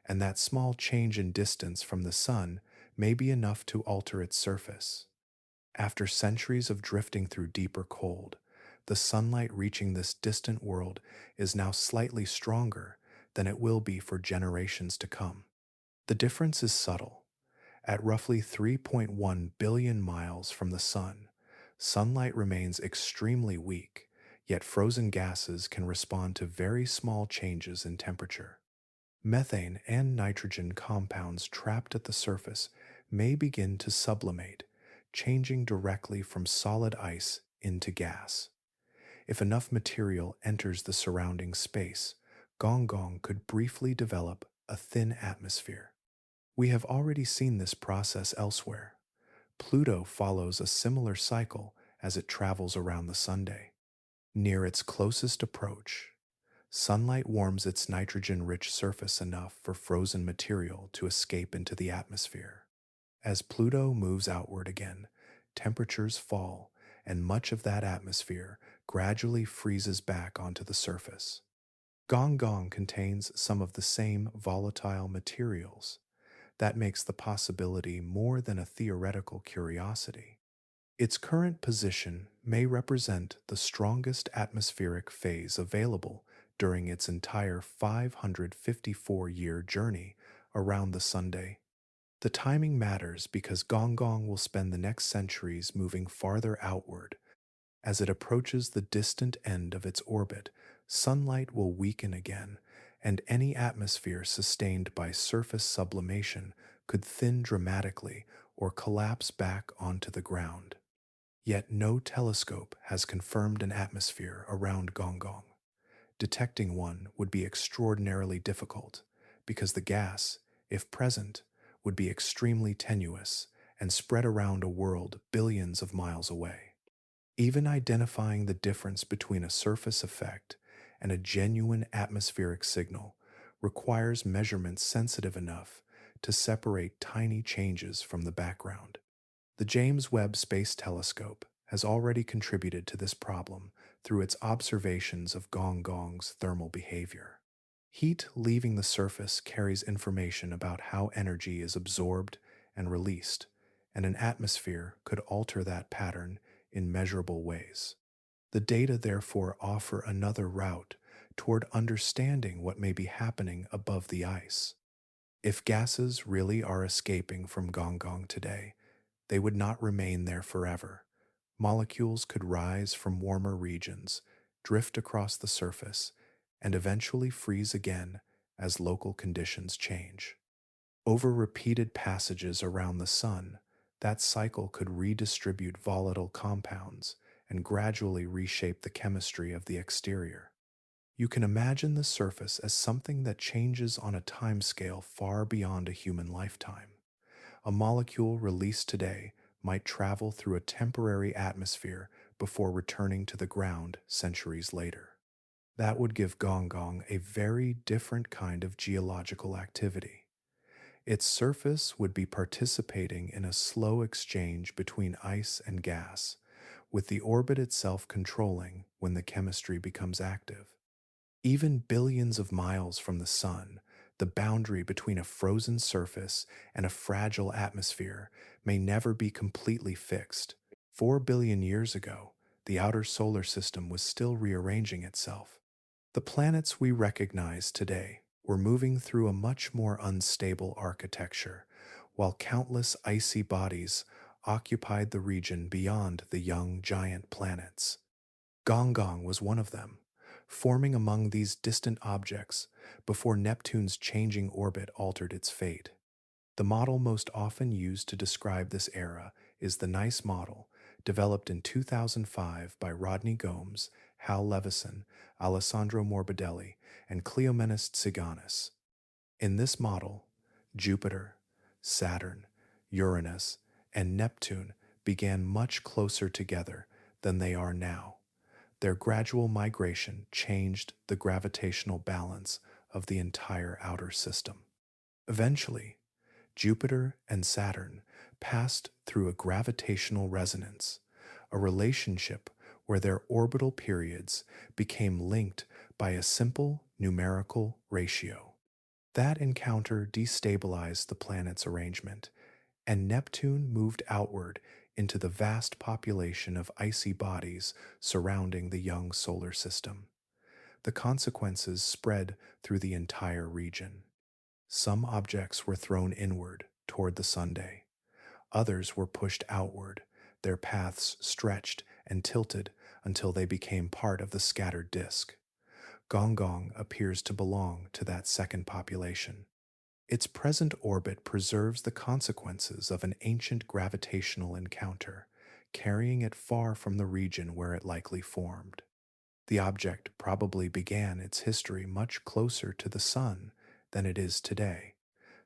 and that small change in distance from the Sun may be enough to alter its surface. After centuries of drifting through deeper cold, the sunlight reaching this distant world is now slightly stronger than it will be for generations to come. The difference is subtle. At roughly 3.1 billion miles from the Sun, sunlight remains extremely weak, yet frozen gases can respond to very small changes in temperature. Methane and nitrogen compounds trapped at the surface may begin to sublimate, changing directly from solid ice into gas. If enough material enters the surrounding space, Gonggong could briefly develop a thin atmosphere. We have already seen this process elsewhere. Pluto follows a similar cycle as it travels around the Sunday. Near its closest approach, sunlight warms its nitrogen-rich surface enough for frozen material to escape into the atmosphere. As Pluto moves outward again, temperatures fall, and much of that atmosphere gradually freezes back onto the surface. Gonggong contains some of the same volatile materials. That makes the possibility more than a theoretical curiosity. Its current position may represent the strongest atmospheric phase available during its entire 554-year journey around the Sunday. The timing matters because Gonggong will spend the next centuries moving farther outward. As it approaches the distant end of its orbit, sunlight will weaken again, and any atmosphere sustained by surface sublimation could thin dramatically or collapse back onto the ground. Yet no telescope has confirmed an atmosphere around Gonggong. Detecting one would be extraordinarily difficult because the gas, if present, would be extremely tenuous and spread around a world billions of miles away. Even identifying the difference between a surface effect and a genuine atmospheric signal requires measurements sensitive enough to separate tiny changes from the background. The James Webb Space Telescope has already contributed to this problem through its observations of Gonggong's thermal behavior. Heat leaving the surface carries information about how energy is absorbed and released, and an atmosphere could alter that pattern in measurable ways. The data therefore offer another route toward understanding what may be happening above the ice. If gases really are escaping from Gonggong today, they would not remain there forever. Molecules could rise from warmer regions, drift across the surface, and eventually freeze again as local conditions change. Over repeated passages around the sun, that cycle could redistribute volatile compounds and gradually reshape the chemistry of the exterior. You can imagine the surface as something that changes on a timescale far beyond a human lifetime. A molecule released today might travel through a temporary atmosphere before returning to the ground centuries later. That would give Gonggong a very different kind of geological activity. Its surface would be participating in a slow exchange between ice and gas, with the orbit itself controlling when the chemistry becomes active. Even billions of miles from the sun, the boundary between a frozen surface and a fragile atmosphere may never be completely fixed. 4 billion years ago, the outer solar system was still rearranging itself. The planets we recognize today were moving through a much more unstable architecture, while countless icy bodies occupied the region beyond the young giant planets. Gonggong was one of them, forming among these distant objects before Neptune's changing orbit altered its fate. The model most often used to describe this era is the NICE model, developed in 2005 by Rodney Gomes, Hal Levison, Alessandro Morbidelli, and Cleomenes Tsiganis. In this model, Jupiter, Saturn, Uranus, and Neptune began much closer together than they are now. Their gradual migration changed the gravitational balance of the entire outer system. Eventually, Jupiter and Saturn passed through a gravitational resonance, a relationship where their orbital periods became linked by a simple numerical ratio. That encounter destabilized the planet's arrangement, and Neptune moved outward into the vast population of icy bodies surrounding the young solar system. The consequences spread through the entire region. Some objects were thrown inward toward the Sunday. Others were pushed outward, their paths stretched and tilted until they became part of the scattered disk. Gonggong appears to belong to that second population. Its present orbit preserves the consequences of an ancient gravitational encounter, carrying it far from the region where it likely formed. The object probably began its history much closer to the Sun than it is today,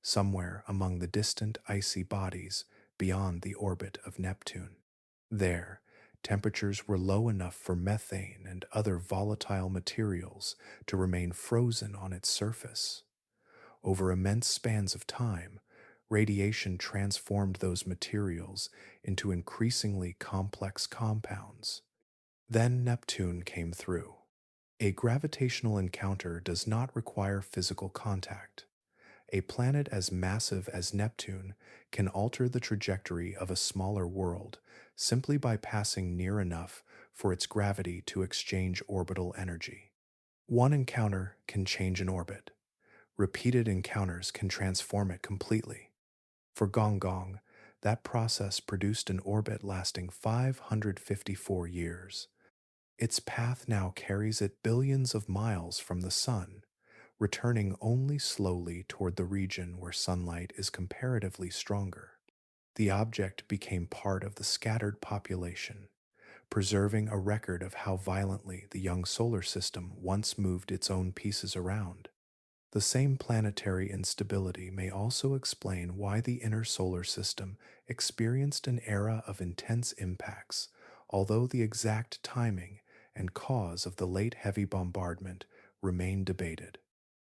somewhere among the distant icy bodies beyond the orbit of Neptune. There, temperatures were low enough for methane and other volatile materials to remain frozen on its surface. Over immense spans of time, radiation transformed those materials into increasingly complex compounds. Then Neptune came through. A gravitational encounter does not require physical contact. A planet as massive as Neptune can alter the trajectory of a smaller world simply by passing near enough for its gravity to exchange orbital energy. One encounter can change an orbit. Repeated encounters can transform it completely. For Gonggong, that process produced an orbit lasting 554 years. Its path now carries it billions of miles from the Sun, returning only slowly toward the region where sunlight is comparatively stronger. The object became part of the scattered population, preserving a record of how violently the young solar system once moved its own pieces around. The same planetary instability may also explain why the inner solar system experienced an era of intense impacts, although the exact timing and cause of the late heavy bombardment remain debated.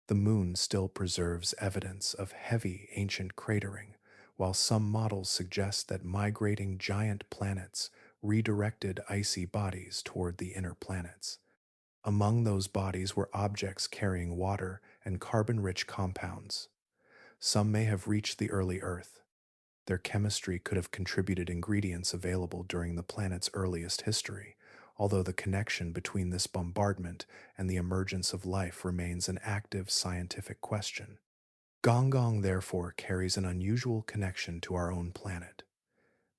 The moon still preserves evidence of heavy ancient cratering, while some models suggest that migrating giant planets redirected icy bodies toward the inner planets. Among those bodies were objects carrying water and carbon rich compounds. Some may have reached the early Earth. Their chemistry could have contributed ingredients available during the planet's earliest history, although the connection between this bombardment and the emergence of life remains an active scientific question. Gonggong therefore carries an unusual connection to our own planet.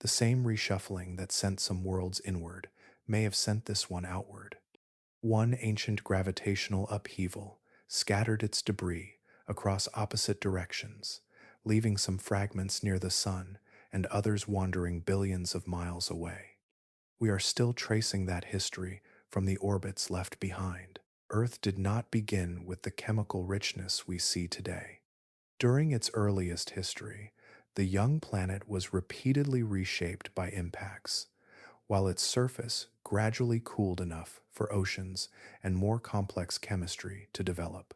The same reshuffling that sent some worlds inward may have sent this one outward. One ancient gravitational upheaval scattered its debris across opposite directions, leaving some fragments near the Sun and others wandering billions of miles away. We are still tracing that history from the orbits left behind. Earth did not begin with the chemical richness we see today. During its earliest history, the young planet was repeatedly reshaped by impacts, while its surface gradually cooled enough for oceans and more complex chemistry to develop.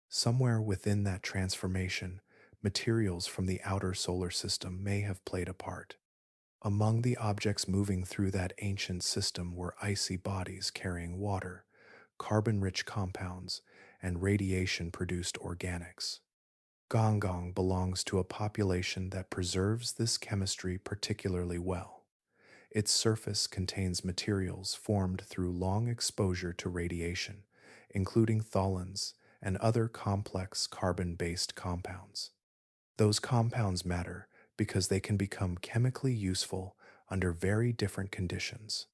Somewhere within that transformation, materials from the outer solar system may have played a part. Among the objects moving through that ancient system were icy bodies carrying water, carbon rich compounds, and radiation produced organics. Gonggong belongs to a population that preserves this chemistry particularly well. Its surface contains materials formed through long exposure to radiation, including tholins and other complex carbon based compounds. Those compounds matter because they can become chemically useful under very different conditions.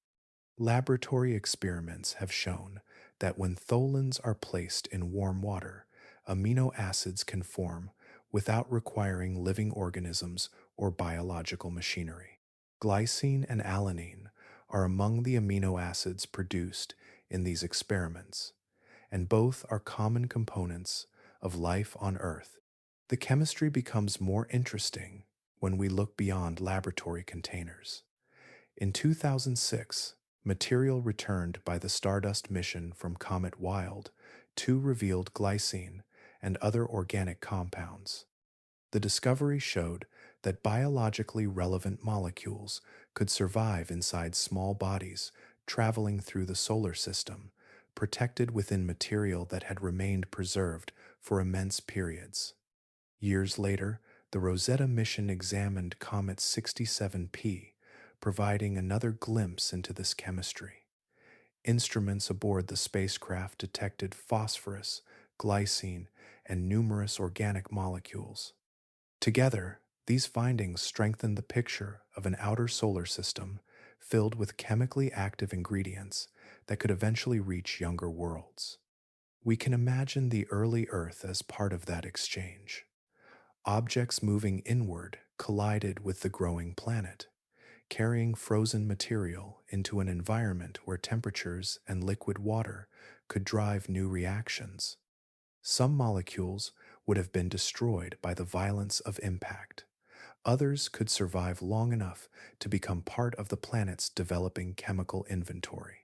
Laboratory experiments have shown that when tholins are placed in warm water, amino acids can form without requiring living organisms or biological machinery. Glycine and alanine are among the amino acids produced in these experiments, and both are common components of life on Earth. The chemistry becomes more interesting when we look beyond laboratory containers. In 2006, material returned by the Stardust mission from Comet Wild 2 revealed glycine and other organic compounds. The discovery showed that biologically relevant molecules could survive inside small bodies traveling through the solar system, protected within material that had remained preserved for immense periods. Years later, the Rosetta mission examined Comet 67P, providing another glimpse into this chemistry. Instruments aboard the spacecraft detected phosphorus, glycine, and numerous organic molecules. Together, these findings strengthen the picture of an outer solar system filled with chemically active ingredients that could eventually reach younger worlds. We can imagine the early Earth as part of that exchange. Objects moving inward collided with the growing planet, carrying frozen material into an environment where temperatures and liquid water could drive new reactions. Some molecules would have been destroyed by the violence of impact. Others could survive long enough to become part of the planet's developing chemical inventory.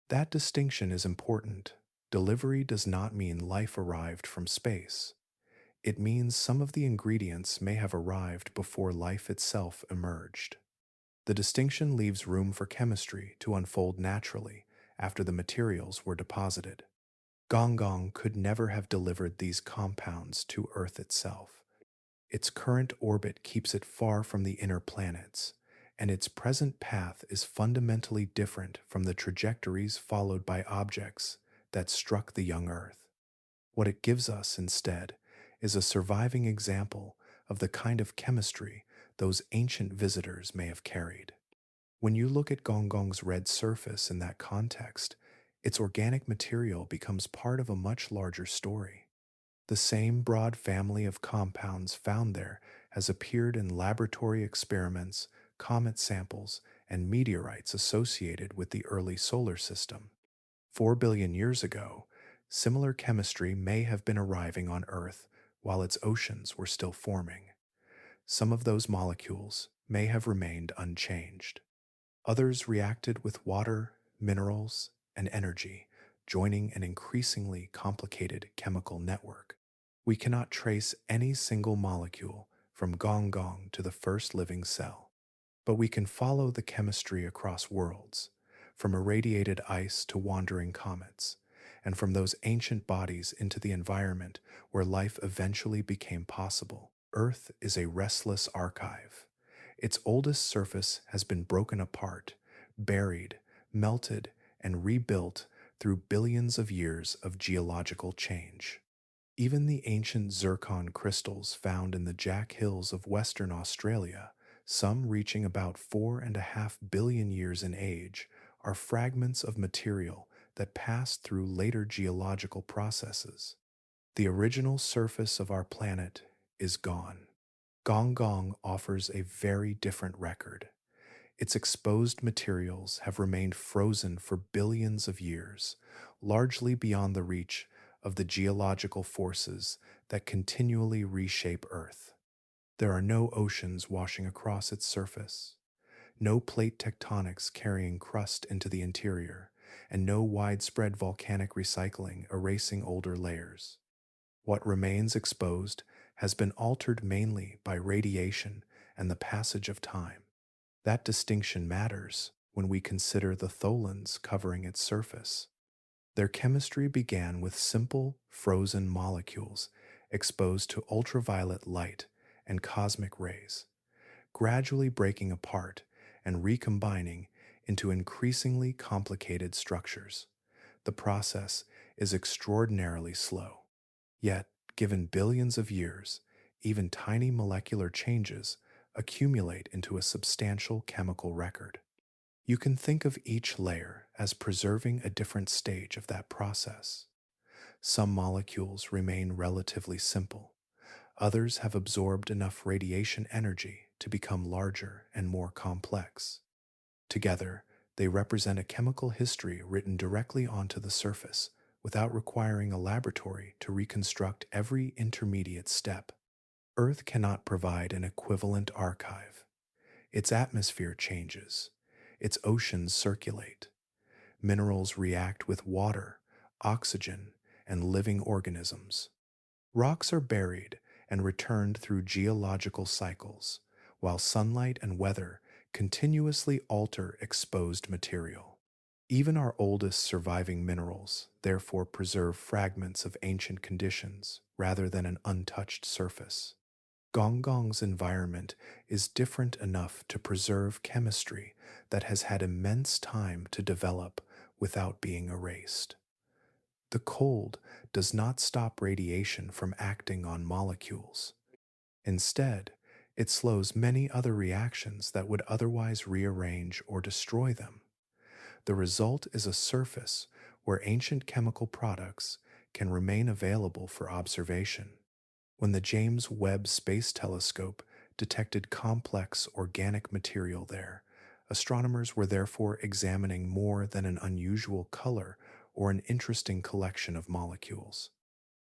That distinction is important. Delivery does not mean life arrived from space. It means some of the ingredients may have arrived before life itself emerged. The distinction leaves room for chemistry to unfold naturally after the materials were deposited. Gonggong could never have delivered these compounds to Earth itself. Its current orbit keeps it far from the inner planets, and its present path is fundamentally different from the trajectories followed by objects that struck the young Earth. What it gives us instead is a surviving example of the kind of chemistry those ancient visitors may have carried. When you look at Gonggong's red surface in that context, its organic material becomes part of a much larger story. The same broad family of compounds found there has appeared in laboratory experiments, comet samples, and meteorites associated with the early solar system. 4 billion years ago, similar chemistry may have been arriving on Earth while its oceans were still forming. Some of those molecules may have remained unchanged. Others reacted with water, minerals, and energy, joining an increasingly complicated chemical network. We cannot trace any single molecule from Gonggong to the first living cell, but we can follow the chemistry across worlds, from irradiated ice to wandering comets, and from those ancient bodies into the environment where life eventually became possible. Earth is a restless archive. Its oldest surface has been broken apart, buried, melted, and rebuilt through billions of years of geological change. Even the ancient zircon crystals found in the Jack Hills of Western Australia, some reaching about 4.5 billion years in age, are fragments of material that passed through later geological processes. The original surface of our planet is gone. Gonggong offers a very different record. Its exposed materials have remained frozen for billions of years, largely beyond the reach of the geological forces that continually reshape Earth. There are no oceans washing across its surface, no plate tectonics carrying crust into the interior, and no widespread volcanic recycling erasing older layers. What remains exposed has been altered mainly by radiation and the passage of time. That distinction matters when we consider the tholins covering its surface. Their chemistry began with simple, frozen molecules exposed to ultraviolet light and cosmic rays, gradually breaking apart and recombining into increasingly complicated structures. The process is extraordinarily slow. Yet, given billions of years, even tiny molecular changes accumulate into a substantial chemical record. You can think of each layer as preserving a different stage of that process. Some molecules remain relatively simple. Others have absorbed enough radiation energy to become larger and more complex. Together, they represent a chemical history written directly onto the surface without requiring a laboratory to reconstruct every intermediate step. Earth cannot provide an equivalent archive. Its atmosphere changes. Its oceans circulate. Minerals react with water, oxygen, and living organisms. Rocks are buried and returned through geological cycles, while sunlight and weather continuously alter exposed material. Even our oldest surviving minerals therefore preserve fragments of ancient conditions rather than an untouched surface. Gonggong's environment is different enough to preserve chemistry that has had immense time to develop without being erased. The cold does not stop radiation from acting on molecules. Instead, it slows many other reactions that would otherwise rearrange or destroy them. The result is a surface where ancient chemical products can remain available for observation. When the James Webb Space Telescope detected complex organic material there, astronomers were therefore examining more than an unusual color or an interesting collection of molecules.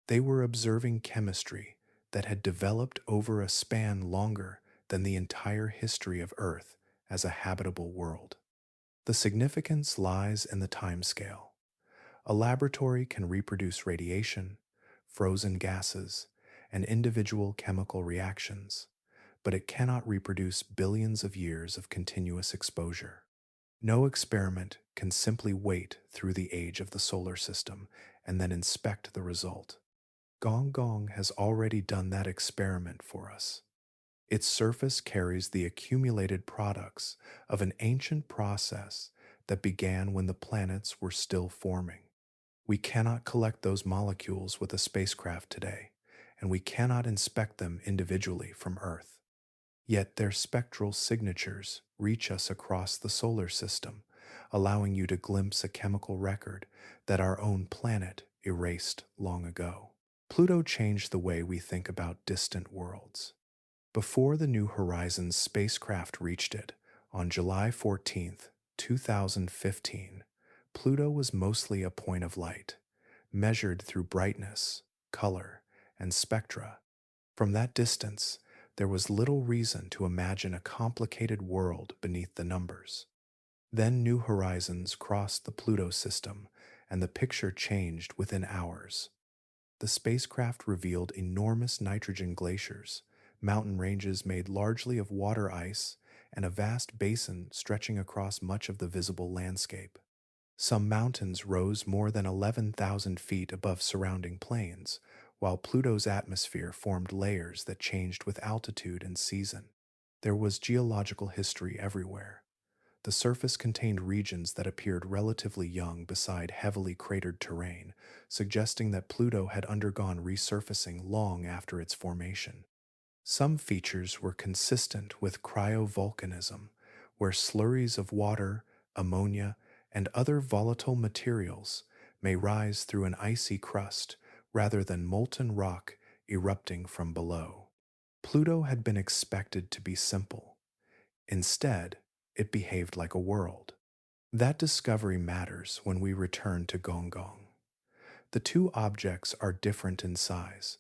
They were observing chemistry that had developed over a span longer than the entire history of Earth as a habitable world. The significance lies in the timescale. A laboratory can reproduce radiation, frozen gases, and individual chemical reactions, but it cannot reproduce billions of years of continuous exposure. No experiment can simply wait through the age of the solar system and then inspect the result. Gonggong has already done that experiment for us. Its surface carries the accumulated products of an ancient process that began when the planets were still forming. We cannot collect those molecules with a spacecraft today, and we cannot inspect them individually from Earth. Yet their spectral signatures reach us across the solar system, allowing you to glimpse a chemical record that our own planet erased long ago. Pluto changed the way we think about distant worlds. Before the New Horizons spacecraft reached it, on July 14th, 2015, Pluto was mostly a point of light, measured through brightness, color, and spectra. From that distance, there was little reason to imagine a complicated world beneath the numbers. Then New Horizons crossed the Pluto system, and the picture changed within hours. The spacecraft revealed enormous nitrogen glaciers, mountain ranges made largely of water ice, and a vast basin stretching across much of the visible landscape. Some mountains rose more than 11,000 feet above surrounding plains, while Pluto's atmosphere formed layers that changed with altitude and season. There was geological history everywhere. The surface contained regions that appeared relatively young beside heavily cratered terrain, suggesting that Pluto had undergone resurfacing long after its formation. Some features were consistent with cryovolcanism, where slurries of water, ammonia, and other volatile materials may rise through an icy crust rather than molten rock erupting from below. Pluto had been expected to be simple. Instead, it behaved like a world. That discovery matters when we return to Gonggong. The two objects are different in size,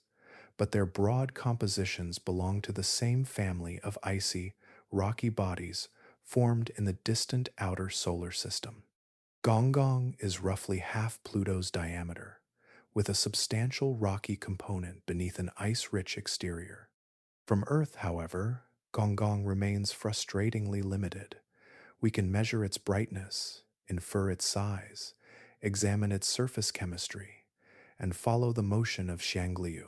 but their broad compositions belong to the same family of icy, rocky bodies formed in the distant outer solar system. Gonggong is roughly half Pluto's diameter, with a substantial rocky component beneath an ice-rich exterior. From Earth, however, Gonggong remains frustratingly limited. We can measure its brightness, infer its size, examine its surface chemistry, and follow the motion of Xiangliu.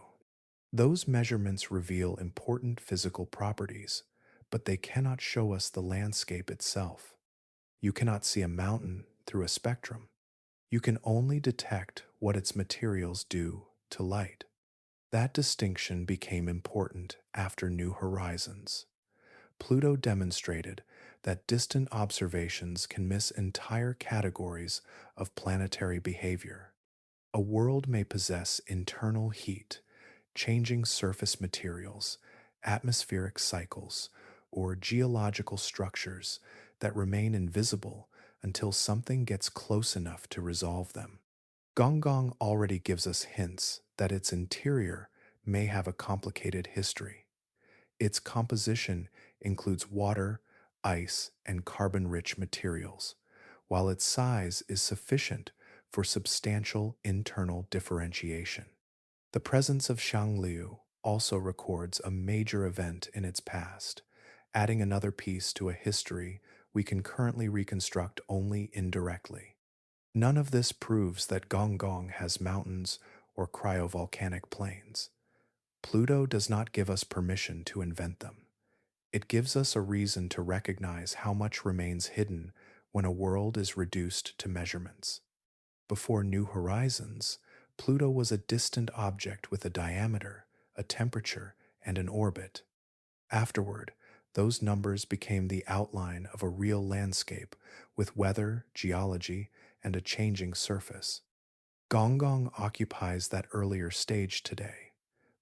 Those measurements reveal important physical properties, but they cannot show us the landscape itself. You cannot see a mountain through a spectrum. You can only detect what its materials do to light. That distinction became important after New Horizons. Pluto demonstrated that distant observations can miss entire categories of planetary behavior. A world may possess internal heat, changing surface materials, atmospheric cycles, or geological structures that remain invisible until something gets close enough to resolve them. Gonggong already gives us hints that its interior may have a complicated history. Its composition includes water, ice, and carbon-rich materials, while its size is sufficient for substantial internal differentiation. The presence of Xiangliu also records a major event in its past, adding another piece to a history we can currently reconstruct only indirectly. None of this proves that Gonggong has mountains or cryovolcanic plains. Pluto does not give us permission to invent them. It gives us a reason to recognize how much remains hidden when a world is reduced to measurements. Before New Horizons, Pluto was a distant object with a diameter, a temperature, and an orbit. Afterward, those numbers became the outline of a real landscape with weather, geology, and a changing surface. Gonggong occupies that earlier stage today.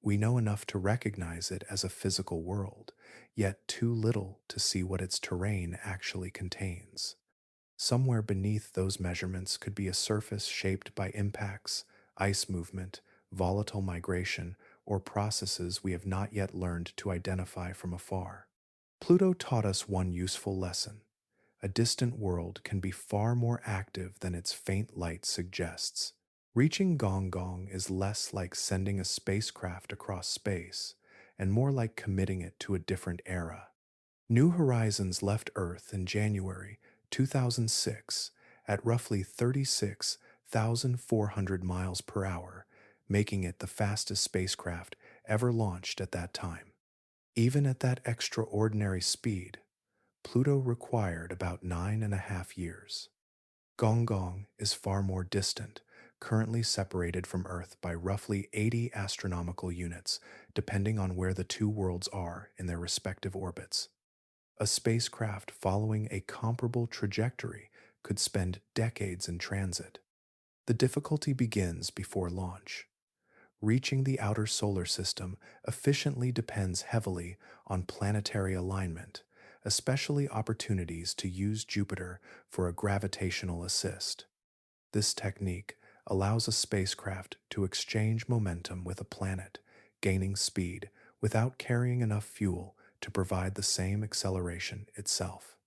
We know enough to recognize it as a physical world, yet too little to see what its terrain actually contains. Somewhere beneath those measurements could be a surface shaped by impacts, ice movement, volatile migration, or processes we have not yet learned to identify from afar. Pluto taught us one useful lesson. A distant world can be far more active than its faint light suggests. Reaching Gonggong is less like sending a spacecraft across space and more like committing it to a different era. New Horizons left Earth in January 2006 at roughly 36,400 miles per hour, making it the fastest spacecraft ever launched at that time. Even at that extraordinary speed, Pluto required about 9.5 years. Gonggong is far more distant, currently separated from Earth by roughly 80 astronomical units, depending on where the two worlds are in their respective orbits. A spacecraft following a comparable trajectory could spend decades in transit. The difficulty begins before launch. Reaching the outer solar system efficiently depends heavily on planetary alignment, especially opportunities to use Jupiter for a gravitational assist. This technique allows a spacecraft to exchange momentum with a planet, gaining speed without carrying enough fuel to provide the same acceleration itself.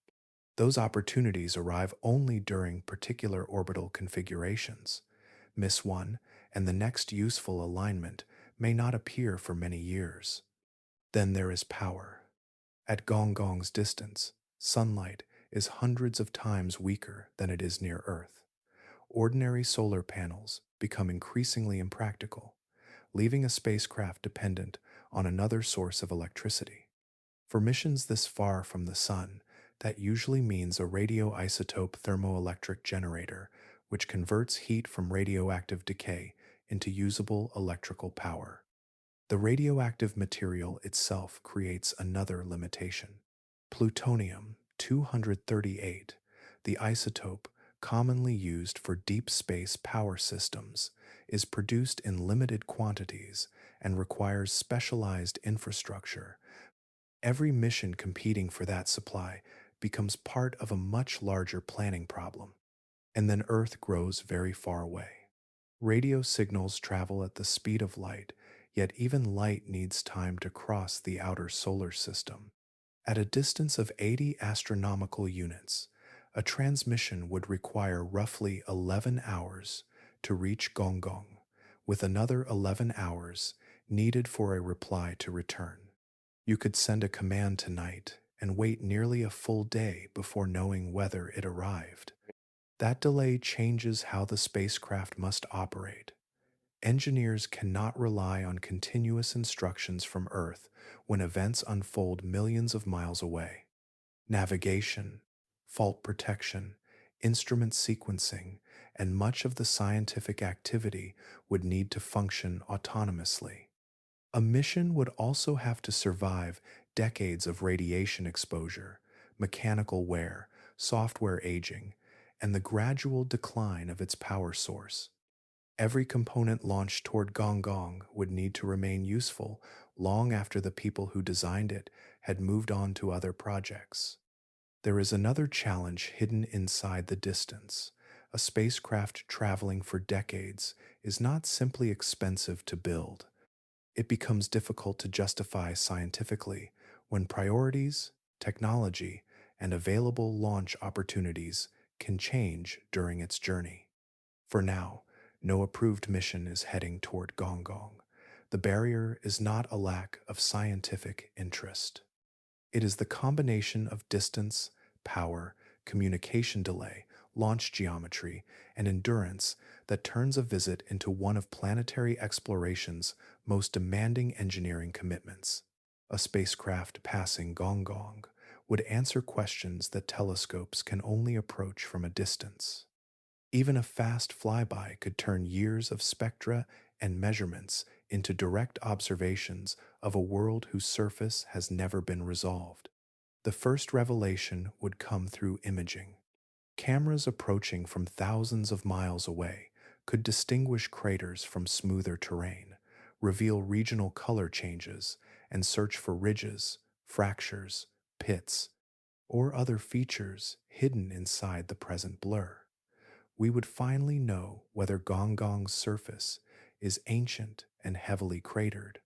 Those opportunities arrive only during particular orbital configurations. Miss one, and the next useful alignment may not appear for many years. Then there is power. At Gonggong's distance, sunlight is hundreds of times weaker than it is near Earth. Ordinary solar panels become increasingly impractical, leaving a spacecraft dependent on another source of electricity. For missions this far from the Sun, that usually means a radioisotope thermoelectric generator, which converts heat from radioactive decay into usable electrical power. The radioactive material itself creates another limitation. Plutonium 238, the isotope commonly used for deep space power systems, is produced in limited quantities and requires specialized infrastructure. Every mission competing for that supply becomes part of a much larger planning problem. And then Earth grows very far away. Radio signals travel at the speed of light, yet even light needs time to cross the outer solar system. At a distance of 80 astronomical units, a transmission would require roughly 11 hours to reach Gonggong, with another 11 hours needed for a reply to return. You could send a command tonight and wait nearly a full day before knowing whether it arrived. That delay changes how the spacecraft must operate. Engineers cannot rely on continuous instructions from Earth when events unfold millions of miles away. Navigation, fault protection, instrument sequencing, and much of the scientific activity would need to function autonomously. A mission would also have to survive decades of radiation exposure, mechanical wear, software aging, and the gradual decline of its power source. Every component launched toward Gonggong would need to remain useful long after the people who designed it had moved on to other projects. There is another challenge hidden inside the distance. A spacecraft traveling for decades is not simply expensive to build. It becomes difficult to justify scientifically when priorities, technology, and available launch opportunities can change during its journey. For now, no approved mission is heading toward Gonggong. The barrier is not a lack of scientific interest. It is the combination of distance, power, communication delay, launch geometry, and endurance that turns a visit into one of planetary exploration's most demanding engineering commitments. A spacecraft passing Gonggong would answer questions that telescopes can only approach from a distance. Even a fast flyby could turn years of spectra and measurements into direct observations of a world whose surface has never been resolved. The first revelation would come through imaging. Cameras approaching from thousands of miles away could distinguish craters from smoother terrain, reveal regional color changes, and search for ridges, fractures, pits, or other features hidden inside the present blur. We would finally know whether Gonggong's surface is ancient and heavily cratered,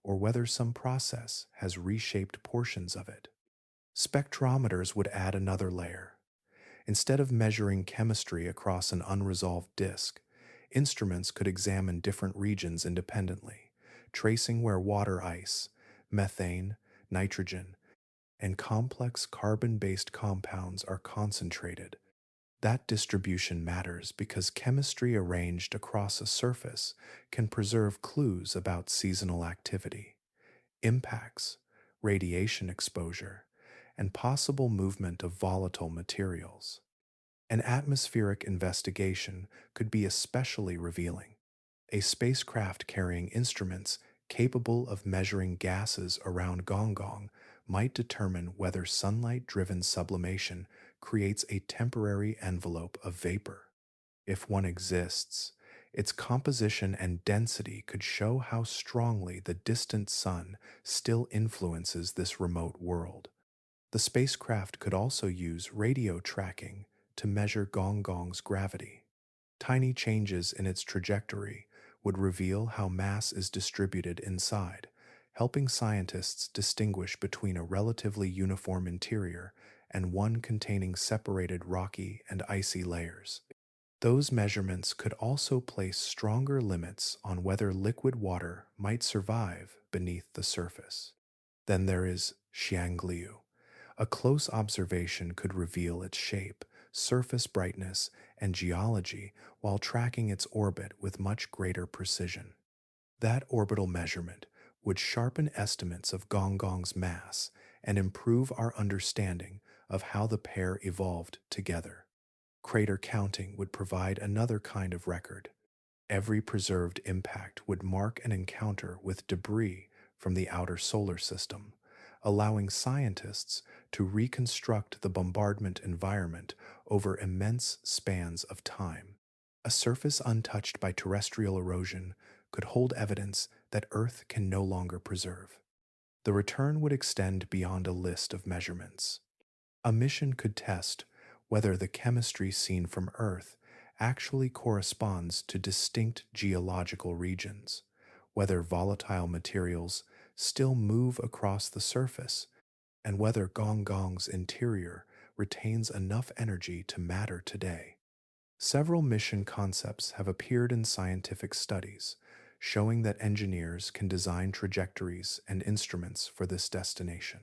or whether some process has reshaped portions of it. Spectrometers would add another layer. Instead of measuring chemistry across an unresolved disk, instruments could examine different regions independently, tracing where water ice, methane, nitrogen, and complex carbon-based compounds are concentrated. That distribution matters because chemistry arranged across a surface can preserve clues about seasonal activity, impacts, radiation exposure, and possible movement of volatile materials. An atmospheric investigation could be especially revealing. A spacecraft carrying instruments capable of measuring gases around Gonggong might determine whether sunlight driven sublimation creates a temporary envelope of vapor. If one exists, its composition and density could show how strongly the distant sun still influences this remote world. The spacecraft could also use radio tracking to measure Gonggong's gravity. Tiny changes in its trajectory would reveal how mass is distributed inside, helping scientists distinguish between a relatively uniform interior and one containing separated rocky and icy layers. Those measurements could also place stronger limits on whether liquid water might survive beneath the surface. Then there is Xiangliu. A close observation could reveal its shape, surface brightness, and geology while tracking its orbit with much greater precision. That orbital measurement would sharpen estimates of Gonggong's mass and improve our understanding of how the pair evolved together. Crater counting would provide another kind of record. Every preserved impact would mark an encounter with debris from the outer solar system, allowing scientists to reconstruct the bombardment environment over immense spans of time. A surface untouched by terrestrial erosion could hold evidence that Earth can no longer preserve. The return would extend beyond a list of measurements. A mission could test whether the chemistry seen from Earth actually corresponds to distinct geological regions, whether volatile materials still move across the surface, and whether Gonggong's interior retains enough energy to matter today. Several mission concepts have appeared in scientific studies, showing that engineers can design trajectories and instruments for this destination.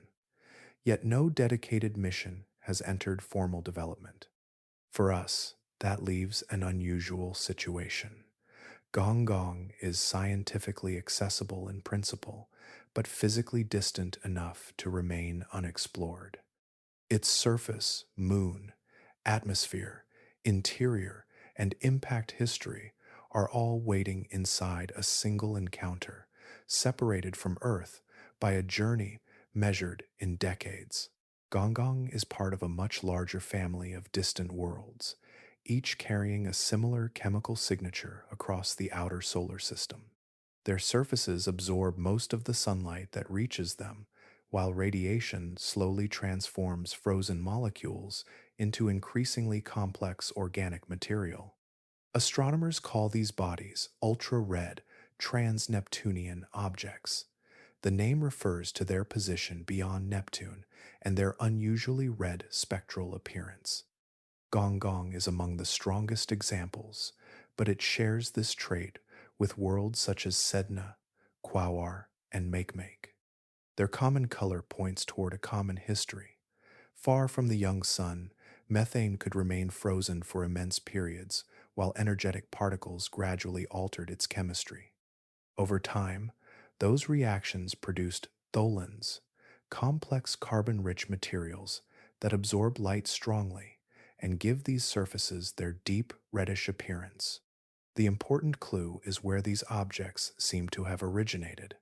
Yet no dedicated mission has entered formal development. For us, that leaves an unusual situation. Gonggong is scientifically accessible in principle, but physically distant enough to remain unexplored. Its surface, moon, atmosphere, interior, and impact history are all waiting inside a single encounter, separated from Earth by a journey measured in decades. Gonggong is part of a much larger family of distant worlds, each carrying a similar chemical signature across the outer solar system. Their surfaces absorb most of the sunlight that reaches them, while radiation slowly transforms frozen molecules into increasingly complex organic material. Astronomers call these bodies ultra-red, trans-Neptunian objects. The name refers to their position beyond Neptune and their unusually red spectral appearance. Gonggong is among the strongest examples, but it shares this trait with worlds such as Sedna, Quaoar, and Makemake. Their common color points toward a common history. Far from the young sun, methane could remain frozen for immense periods, while energetic particles gradually altered its chemistry. Over time, those reactions produced tholins, complex carbon-rich materials that absorb light strongly and give these surfaces their deep reddish appearance. The important clue is where these objects seem to have originated.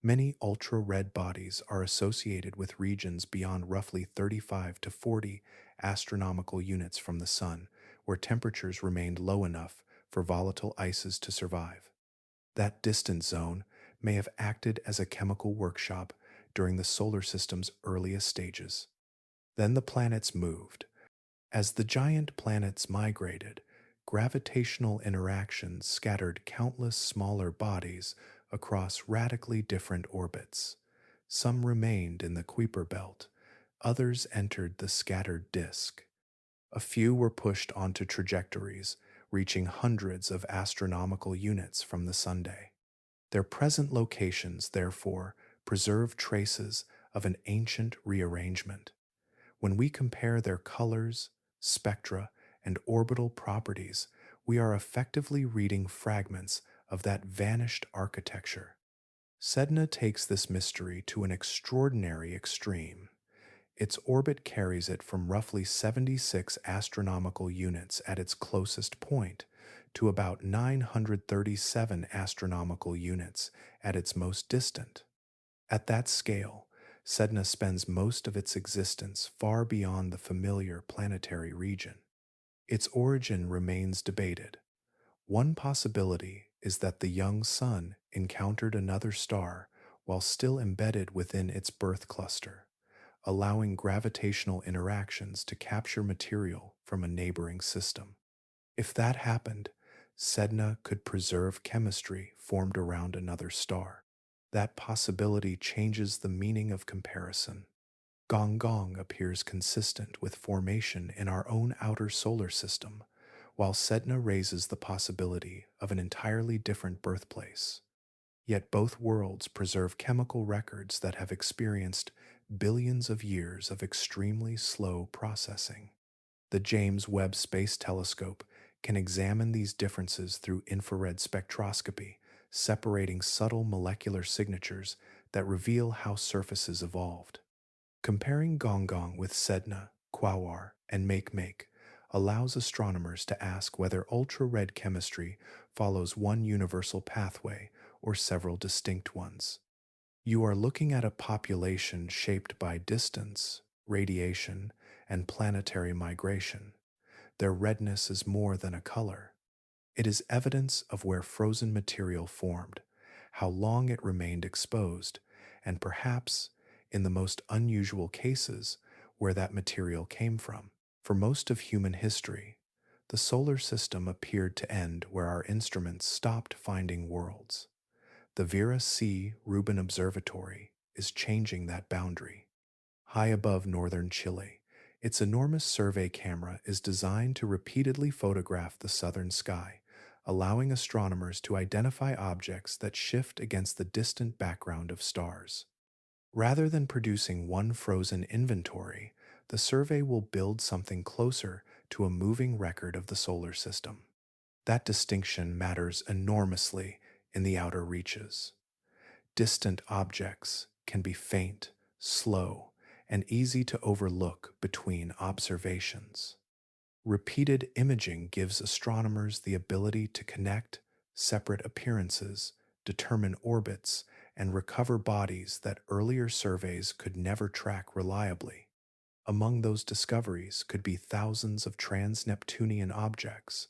Many ultra-red bodies are associated with regions beyond roughly 35 to 40 astronomical units from the Sun, where temperatures remained low enough for volatile ices to survive. That distant zone may have acted as a chemical workshop during the solar system's earliest stages. Then the planets moved. As the giant planets migrated, gravitational interactions scattered countless smaller bodies across radically different orbits. Some remained in the Kuiper belt, others entered the scattered disk. A few were pushed onto trajectories, reaching hundreds of astronomical units from the Sunday. Their present locations, therefore, preserve traces of an ancient rearrangement. When we compare their colors, spectra, and orbital properties, we are effectively reading fragments of that vanished architecture. Sedna takes this mystery to an extraordinary extreme. Its orbit carries it from roughly 76 astronomical units at its closest point to about 937 astronomical units at its most distant. At that scale, Sedna spends most of its existence far beyond the familiar planetary region. Its origin remains debated. One possibility is that the young sun encountered another star while still embedded within its birth cluster, allowing gravitational interactions to capture material from a neighboring system. If that happened, Sedna could preserve chemistry formed around another star. That possibility changes the meaning of comparison. Gonggong appears consistent with formation in our own outer solar system, while Sedna raises the possibility of an entirely different birthplace. Yet both worlds preserve chemical records that have experienced billions of years of extremely slow processing. The James Webb Space Telescope can examine these differences through infrared spectroscopy, separating subtle molecular signatures that reveal how surfaces evolved. Comparing Gonggong with Sedna, Quasar, and Make allows astronomers to ask whether ultra-red chemistry follows one universal pathway or several distinct ones. You are looking at a population shaped by distance, radiation, and planetary migration. Their redness is more than a color. It is evidence of where frozen material formed, how long it remained exposed, and perhaps, in the most unusual cases, where that material came from. For most of human history, the solar system appeared to end where our instruments stopped finding worlds. The Vera C. Rubin Observatory is changing that boundary. High above northern Chile, its enormous survey camera is designed to repeatedly photograph the southern sky, allowing astronomers to identify objects that shift against the distant background of stars. Rather than producing one frozen inventory, the survey will build something closer to a moving record of the solar system. That distinction matters enormously in the outer reaches. Distant objects can be faint, slow, and easy to overlook between observations. Repeated imaging gives astronomers the ability to connect separate appearances, determine orbits, and recover bodies that earlier surveys could never track reliably. Among those discoveries could be thousands of trans-Neptunian objects.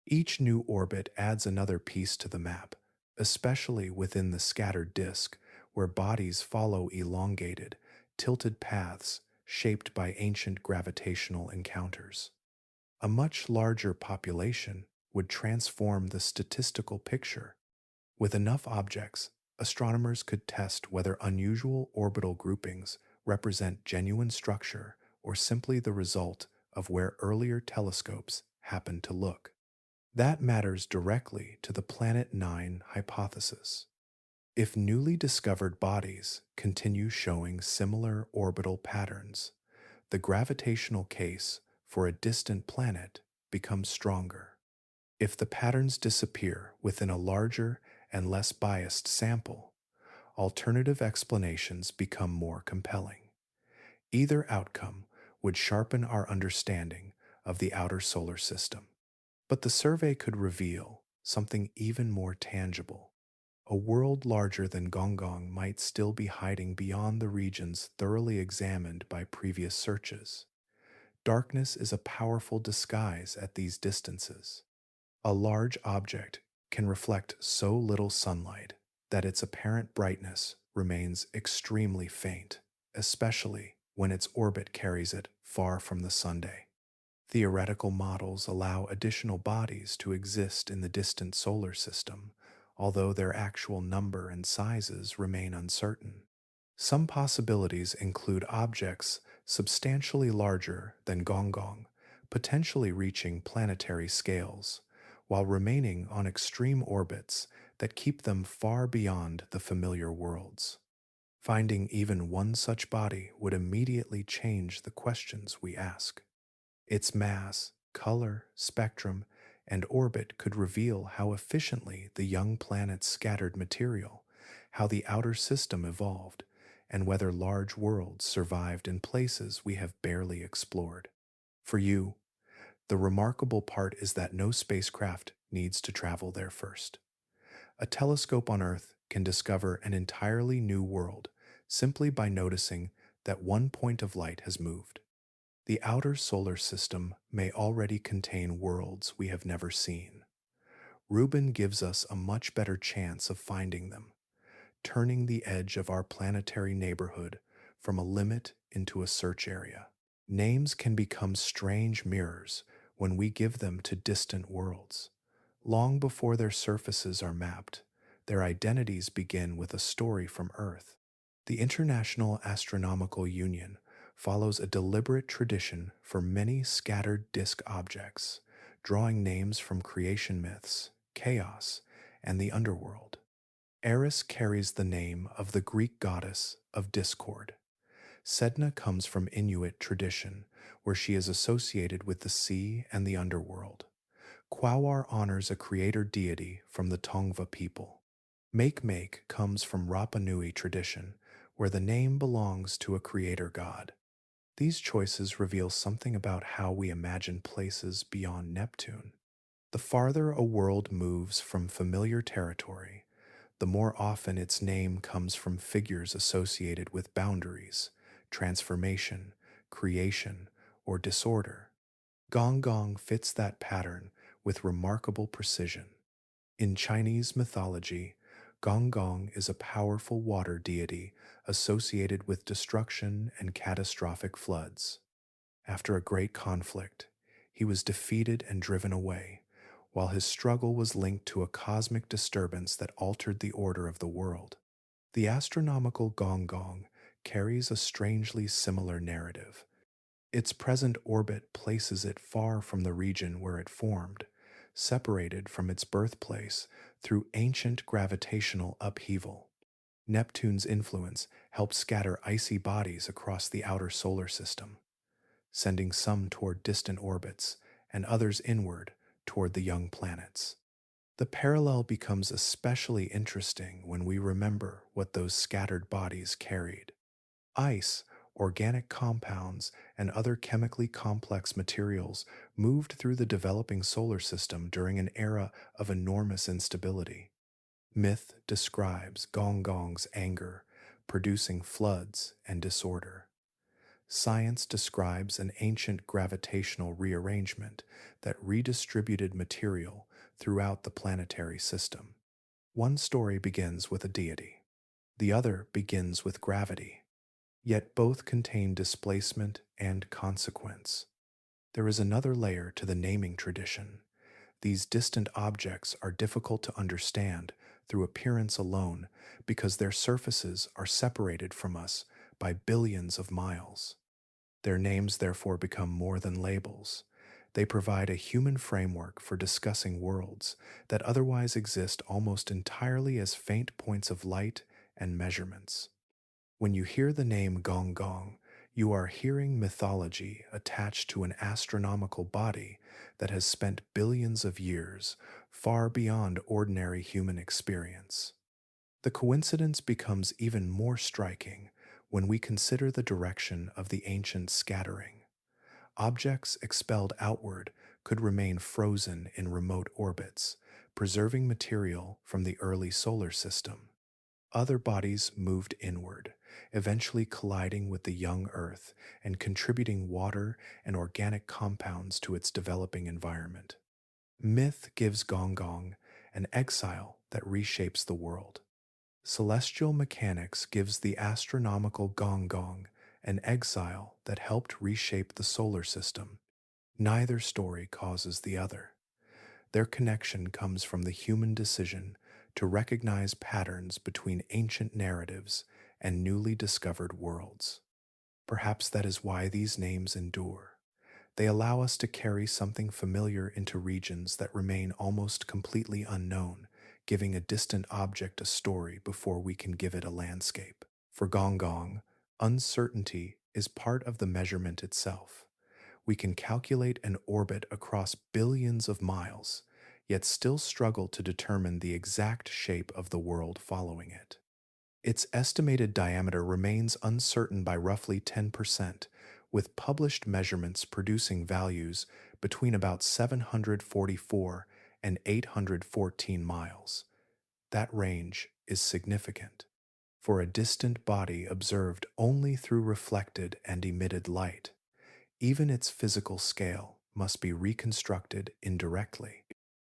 Each new orbit adds another piece to the map, especially within the scattered disk, where bodies follow elongated, tilted paths shaped by ancient gravitational encounters. A much larger population would transform the statistical picture. With enough objects, astronomers could test whether unusual orbital groupings represent genuine structure or simply the result of where earlier telescopes happened to look. That matters directly to the Planet 9 hypothesis. If newly discovered bodies continue showing similar orbital patterns, the gravitational case for a distant planet becomes stronger. If the patterns disappear within a larger and less biased sample, alternative explanations become more compelling. Either outcome would sharpen our understanding of the outer solar system. But the survey could reveal something even more tangible. A world larger than Gonggong might still be hiding beyond the regions thoroughly examined by previous searches. Darkness is a powerful disguise at these distances. A large object can reflect so little sunlight that its apparent brightness remains extremely faint, especially when its orbit carries it far from the sunday. Theoretical models allow additional bodies to exist in the distant solar system, although their actual number and sizes remain uncertain. Some possibilities include objects substantially larger than Gonggong, potentially reaching planetary scales, while remaining on extreme orbits that keep them far beyond the familiar worlds. Finding even one such body would immediately change the questions we ask. Its mass, Color, spectrum, and orbit could reveal how efficiently the young planets scattered material, how the outer system evolved, and whether large worlds survived in places we have barely explored. For you, the remarkable part is that no spacecraft needs to travel there first. A telescope on Earth can discover an entirely new world simply by noticing that one point of light has moved. The outer solar system may already contain worlds we have never seen. Rubin gives us a much better chance of finding them, turning the edge of our planetary neighborhood from a limit into a search area. Names can become strange mirrors when we give them to distant worlds. Long before their surfaces are mapped, their identities begin with a story from Earth. The International Astronomical Union follows a deliberate tradition for many scattered disk objects, drawing names from creation myths, chaos, and the underworld. Eris carries the name of the Greek goddess of discord. Sedna comes from Inuit tradition, where she is associated with the sea and the underworld. Quawar honors a creator deity from the Tongva people. Make comes from Rapa Nui tradition, where the name belongs to a creator god. These choices reveal something about how we imagine places beyond Neptune. The farther a world moves from familiar territory, the more often its name comes from figures associated with boundaries, transformation, creation, or disorder. Gonggong fits that pattern with remarkable precision. In Chinese mythology, Gonggong is a powerful water deity associated with destruction and catastrophic floods. After a great conflict, he was defeated and driven away, while his struggle was linked to a cosmic disturbance that altered the order of the world. The astronomical Gonggong carries a strangely similar narrative. Its present orbit places it far from the region where it formed, separated from its birthplace through ancient gravitational upheaval. Neptune's influence helped scatter icy bodies across the outer solar system, sending some toward distant orbits and others inward toward the young planets. The parallel becomes especially interesting when we remember what those scattered bodies carried. Ice, organic compounds, and other chemically complex materials moved through the developing solar system during an era of enormous instability. Myth describes Gonggong's anger, producing floods and disorder. Science describes an ancient gravitational rearrangement that redistributed material throughout the planetary system. One story begins with a deity, the other begins with gravity, yet both contain displacement and consequence. There is another layer to the naming tradition. These distant objects are difficult to understand through appearance alone because their surfaces are separated from us by billions of miles. Their names therefore become more than labels. They provide a human framework for discussing worlds that otherwise exist almost entirely as faint points of light and measurements. When you hear the name Gonggong, you are hearing mythology attached to an astronomical body that has spent billions of years far beyond ordinary human experience. The coincidence becomes even more striking when we consider the direction of the ancient scattering. Objects expelled outward could remain frozen in remote orbits, preserving material from the early solar system. Other bodies moved inward, eventually colliding with the young Earth and contributing water and organic compounds to its developing environment. Myth gives Gonggong an exile that reshapes the world. Celestial mechanics gives the astronomical Gonggong an exile that helped reshape the solar system. Neither story causes the other. Their connection comes from the human decision to recognize patterns between ancient narratives and newly discovered worlds. Perhaps that is why these names endure. They allow us to carry something familiar into regions that remain almost completely unknown, giving a distant object a story before we can give it a landscape. For Gonggong, uncertainty is part of the measurement itself. We can calculate an orbit across billions of miles, yet still struggle to determine the exact shape of the world following it. Its estimated diameter remains uncertain by roughly 10%, with published measurements producing values between about 744 and 814 miles. That range is significant. For a distant body observed only through reflected and emitted light, even its physical scale must be reconstructed indirectly.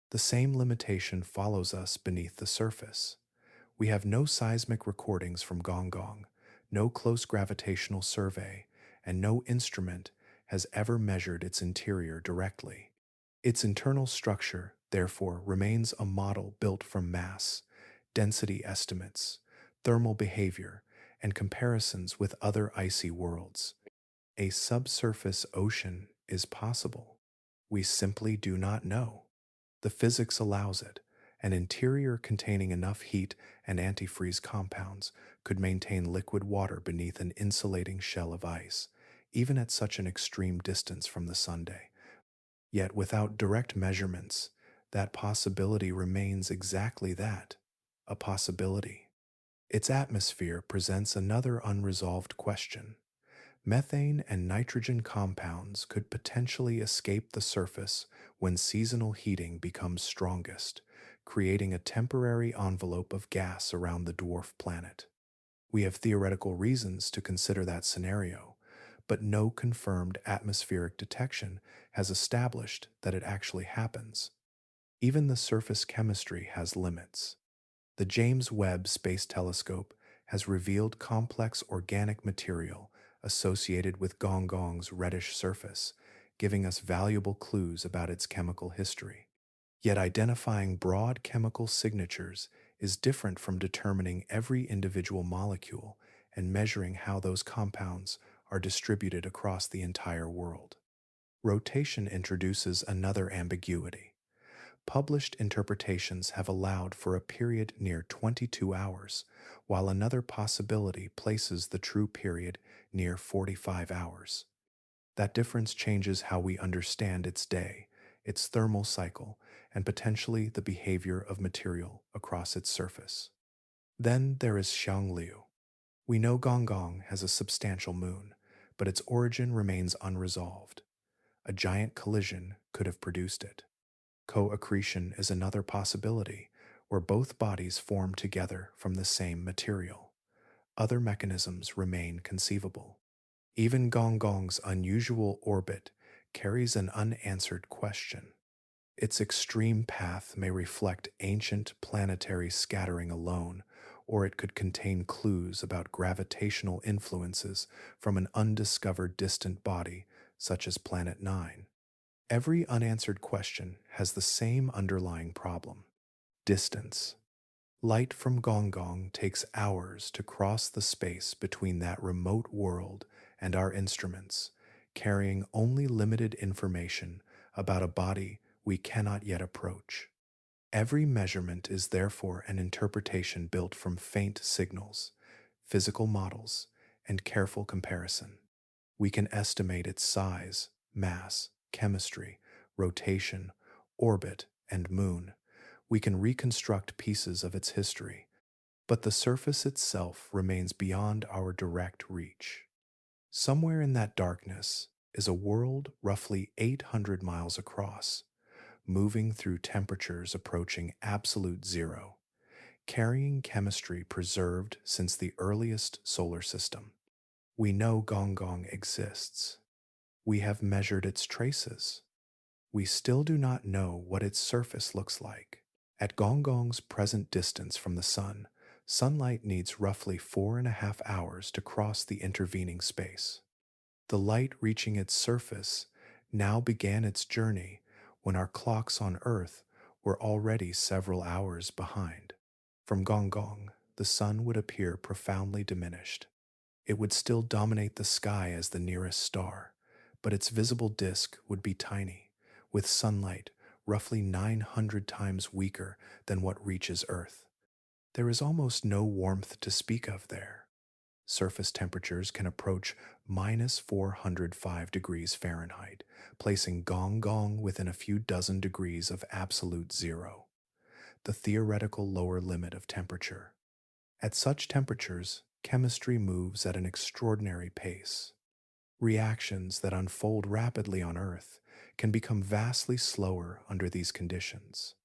The same limitation follows us beneath the surface. We have no seismic recordings from Gonggong, no close gravitational survey, and no instrument has ever measured its interior directly. Its internal structure, therefore, remains a model built from mass, density estimates, thermal behavior, and comparisons with other icy worlds. A subsurface ocean is possible. We simply do not know. The physics allows it. An interior containing enough heat and antifreeze compounds could maintain liquid water beneath an insulating shell of ice, even at such an extreme distance from the Sunday. Yet without direct measurements, that possibility remains exactly that, a possibility. Its atmosphere presents another unresolved question. Methane and nitrogen compounds could potentially escape the surface when seasonal heating becomes strongest, creating a temporary envelope of gas around the dwarf planet. We have theoretical reasons to consider that scenario, but no confirmed atmospheric detection has established that it actually happens. Even the surface chemistry has limits. The James Webb Space Telescope has revealed complex organic material associated with Gonggong's reddish surface, giving us valuable clues about its chemical history. Yet identifying broad chemical signatures is different from determining every individual molecule and measuring how those compounds are distributed across the entire world. Rotation introduces another ambiguity. Published interpretations have allowed for a period near 22 hours, while another possibility places the true period near 45 hours. That difference changes how we understand its day, its thermal cycle, and potentially the behavior of material across its surface. Then there is Xiangliu. We know Gonggong has a substantial moon, but its origin remains unresolved. A giant collision could have produced it. Co-accretion is another possibility, where both bodies form together from the same material. Other mechanisms remain conceivable. Even Gonggong's unusual orbit carries an unanswered question. Its extreme path may reflect ancient planetary scattering alone, or it could contain clues about gravitational influences from an undiscovered distant body, such as Planet 9. Every unanswered question has the same underlying problem: distance. Light from Gonggong takes hours to cross the space between that remote world and our instruments, carrying only limited information about a body we cannot yet approach. Every measurement is therefore an interpretation built from faint signals, physical models, and careful comparison. We can estimate its size, mass, chemistry, rotation, orbit, and moon. We can reconstruct pieces of its history, but the surface itself remains beyond our direct reach. Somewhere in that darkness is a world roughly 800 miles across, moving through temperatures approaching absolute zero, carrying chemistry preserved since the earliest solar system. We know Gonggong exists. We have measured its traces. We still do not know what its surface looks like. At Gonggong's present distance from the Sun, sunlight needs roughly 4.5 hours to cross the intervening space. The light reaching its surface now began its journey when our clocks on Earth were already several hours behind. From Gonggong, the Sun would appear profoundly diminished. It would still dominate the sky as the nearest star, but its visible disk would be tiny, with sunlight roughly 900 times weaker than what reaches Earth. There is almost no warmth to speak of there. surface temperatures can approach minus 405 degrees Fahrenheit, placing Gonggong within a few dozen degrees of absolute zero, the theoretical lower limit of temperature. At such temperatures, chemistry moves at an extraordinary pace. Reactions that unfold rapidly on Earth can become vastly slower under these conditions.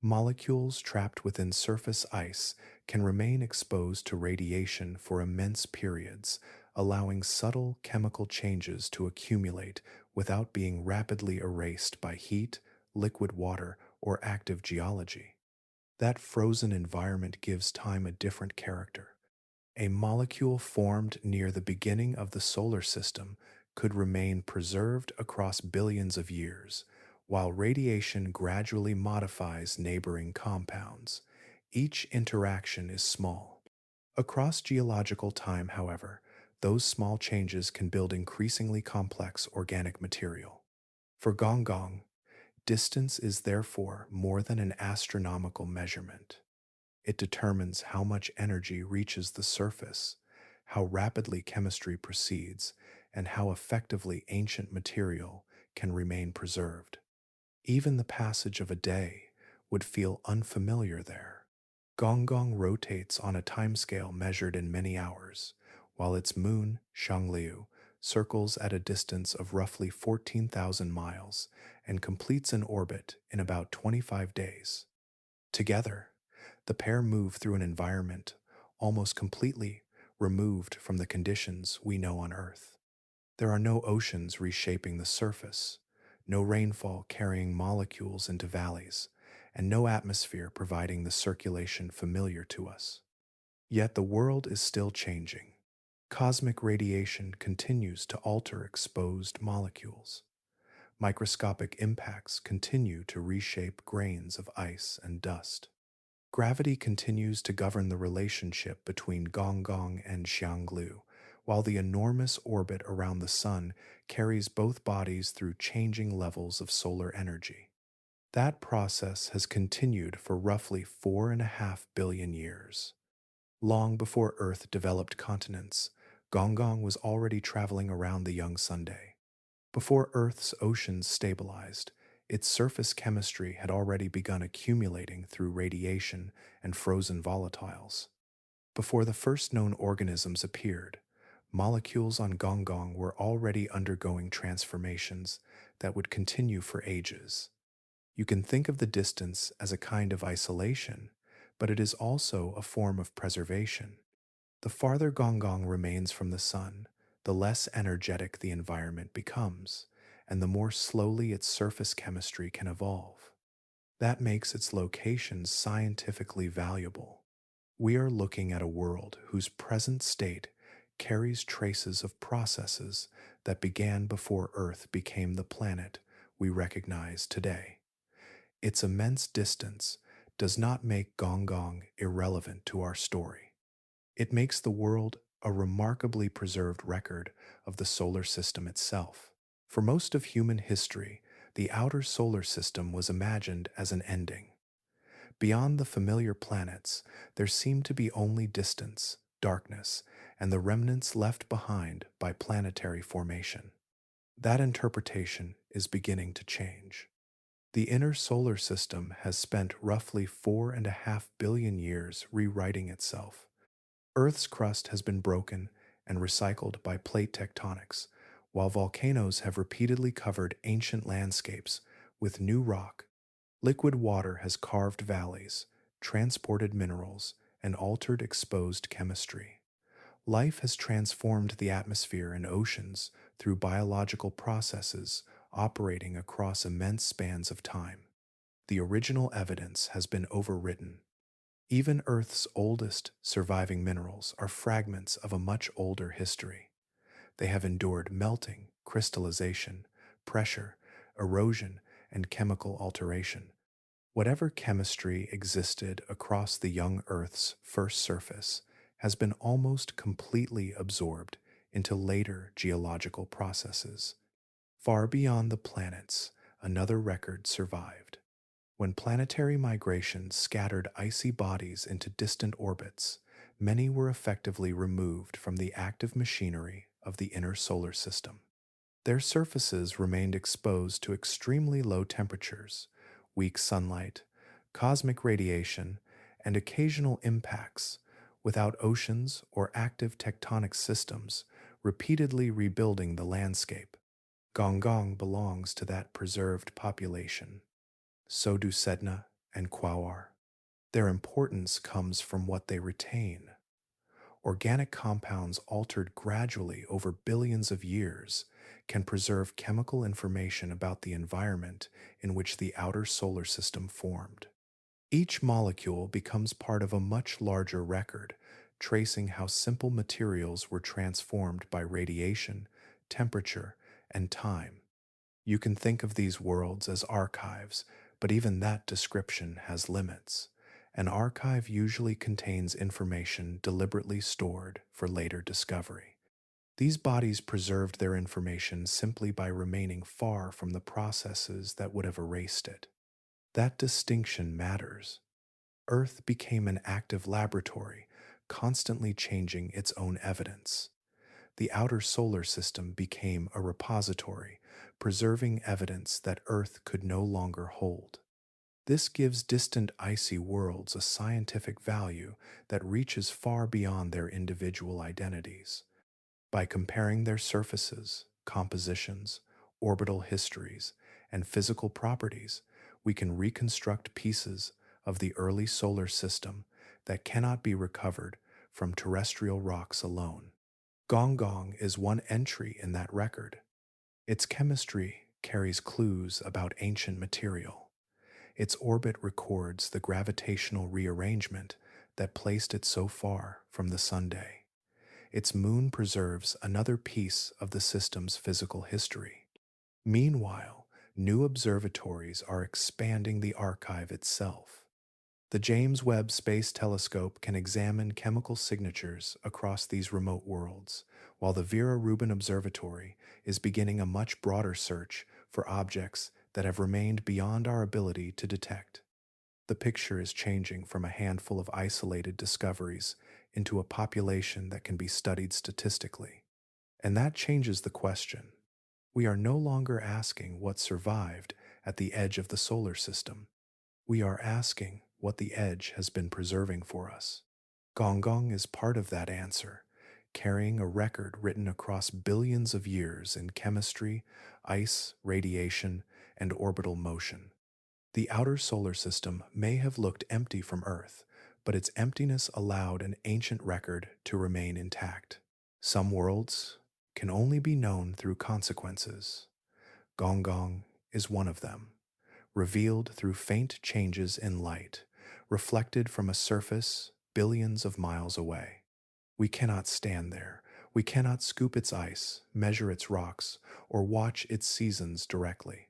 Molecules trapped within surface ice can remain exposed to radiation for immense periods, allowing subtle chemical changes to accumulate without being rapidly erased by heat, liquid water, or active geology. That frozen environment gives time a different character. A molecule formed near the beginning of the solar system could remain preserved across billions of years, while radiation gradually modifies neighboring compounds. Each interaction is small. Across geological time, however, those small changes can build increasingly complex organic material. For Gonggong, distance is therefore more than an astronomical measurement. It determines how much energy reaches the surface, how rapidly chemistry proceeds, and how effectively ancient material can remain preserved. Even the passage of a day would feel unfamiliar there. Gonggong rotates on a timescale measured in many hours, while its moon, Xiangliu, circles at a distance of roughly 14,000 miles and completes an orbit in about 25 days. Together, the pair move through an environment almost completely removed from the conditions we know on Earth. There are no oceans reshaping the surface, no rainfall carrying molecules into valleys, and no atmosphere providing the circulation familiar to us. Yet the world is still changing. Cosmic radiation continues to alter exposed molecules. Microscopic impacts continue to reshape grains of ice and dust. Gravity continues to govern the relationship between Gonggong and Xiangliu, while the enormous orbit around the Sun carries both bodies through changing levels of solar energy. That process has continued for roughly 4.5 billion years. Long before Earth developed continents, Gonggong was already traveling around the young Sunday. Before Earth's oceans stabilized, its surface chemistry had already begun accumulating through radiation and frozen volatiles. Before the first known organisms appeared, molecules on Gonggong were already undergoing transformations that would continue for ages. You can think of the distance as a kind of isolation, but it is also a form of preservation. The farther Gonggong remains from the sun, the less energetic the environment becomes, and the more slowly its surface chemistry can evolve. That makes its location scientifically valuable. We are looking at a world whose present state carries traces of processes that began before Earth became the planet we recognize today. Its immense distance does not make Gonggong irrelevant to our story. It makes the world a remarkably preserved record of the solar system itself. For most of human history, the outer solar system was imagined as an ending. Beyond the familiar planets, there seemed to be only distance, darkness, and the remnants left behind by planetary formation. That interpretation is beginning to change. The inner solar system has spent roughly 4.5 billion years rewriting itself. Earth's crust has been broken and recycled by plate tectonics, while volcanoes have repeatedly covered ancient landscapes with new rock. Liquid water has carved valleys, transported minerals, and altered exposed chemistry. Life has transformed the atmosphere and oceans through biological processes operating across immense spans of time. The original evidence has been overwritten. Even Earth's oldest surviving minerals are fragments of a much older history. They have endured melting, crystallization, pressure, erosion, and chemical alteration. Whatever chemistry existed across the young Earth's first surface has been almost completely absorbed into later geological processes. Far beyond the planets, another record survived. When planetary migration scattered icy bodies into distant orbits, many were effectively removed from the active machinery of the inner solar system. Their surfaces remained exposed to extremely low temperatures, weak sunlight, cosmic radiation, and occasional impacts, without oceans or active tectonic systems repeatedly rebuilding the landscape. Gonggong belongs to that preserved population. So do Sedna and Quaoar. Their importance comes from what they retain. Organic compounds altered gradually over billions of years can preserve chemical information about the environment in which the outer solar system formed. Each molecule becomes part of a much larger record, tracing how simple materials were transformed by radiation, temperature, and time. You can think of these worlds as archives, but even that description has limits. An archive usually contains information deliberately stored for later discovery. These bodies preserved their information simply by remaining far from the processes that would have erased it. That distinction matters. Earth became an active laboratory, constantly changing its own evidence. The outer solar system became a repository, preserving evidence that Earth could no longer hold. This gives distant icy worlds a scientific value that reaches far beyond their individual identities. By comparing their surfaces, compositions, orbital histories, and physical properties, we can reconstruct pieces of the early solar system that cannot be recovered from terrestrial rocks alone. Gonggong is one entry in that record. Its chemistry carries clues about ancient material. Its orbit records the gravitational rearrangement that placed it so far from the Sunday. Its moon preserves another piece of the system's physical history. Meanwhile, new observatories are expanding the archive itself. The James Webb Space Telescope can examine chemical signatures across these remote worlds, while the Vera Rubin Observatory is beginning a much broader search for objects that have remained beyond our ability to detect. The picture is changing from a handful of isolated discoveries into a population that can be studied statistically. And that changes the question. We are no longer asking what survived at the edge of the solar system. We are asking what the edge has been preserving for us. Gonggong is part of that answer, carrying a record written across billions of years in chemistry, ice, radiation, and orbital motion. The outer solar system may have looked empty from Earth, but its emptiness allowed an ancient record to remain intact. Some worlds can only be known through consequences. Gonggong is one of them, revealed through faint changes in light, reflected from a surface billions of miles away. We cannot stand there. We cannot scoop its ice, measure its rocks, or watch its seasons directly.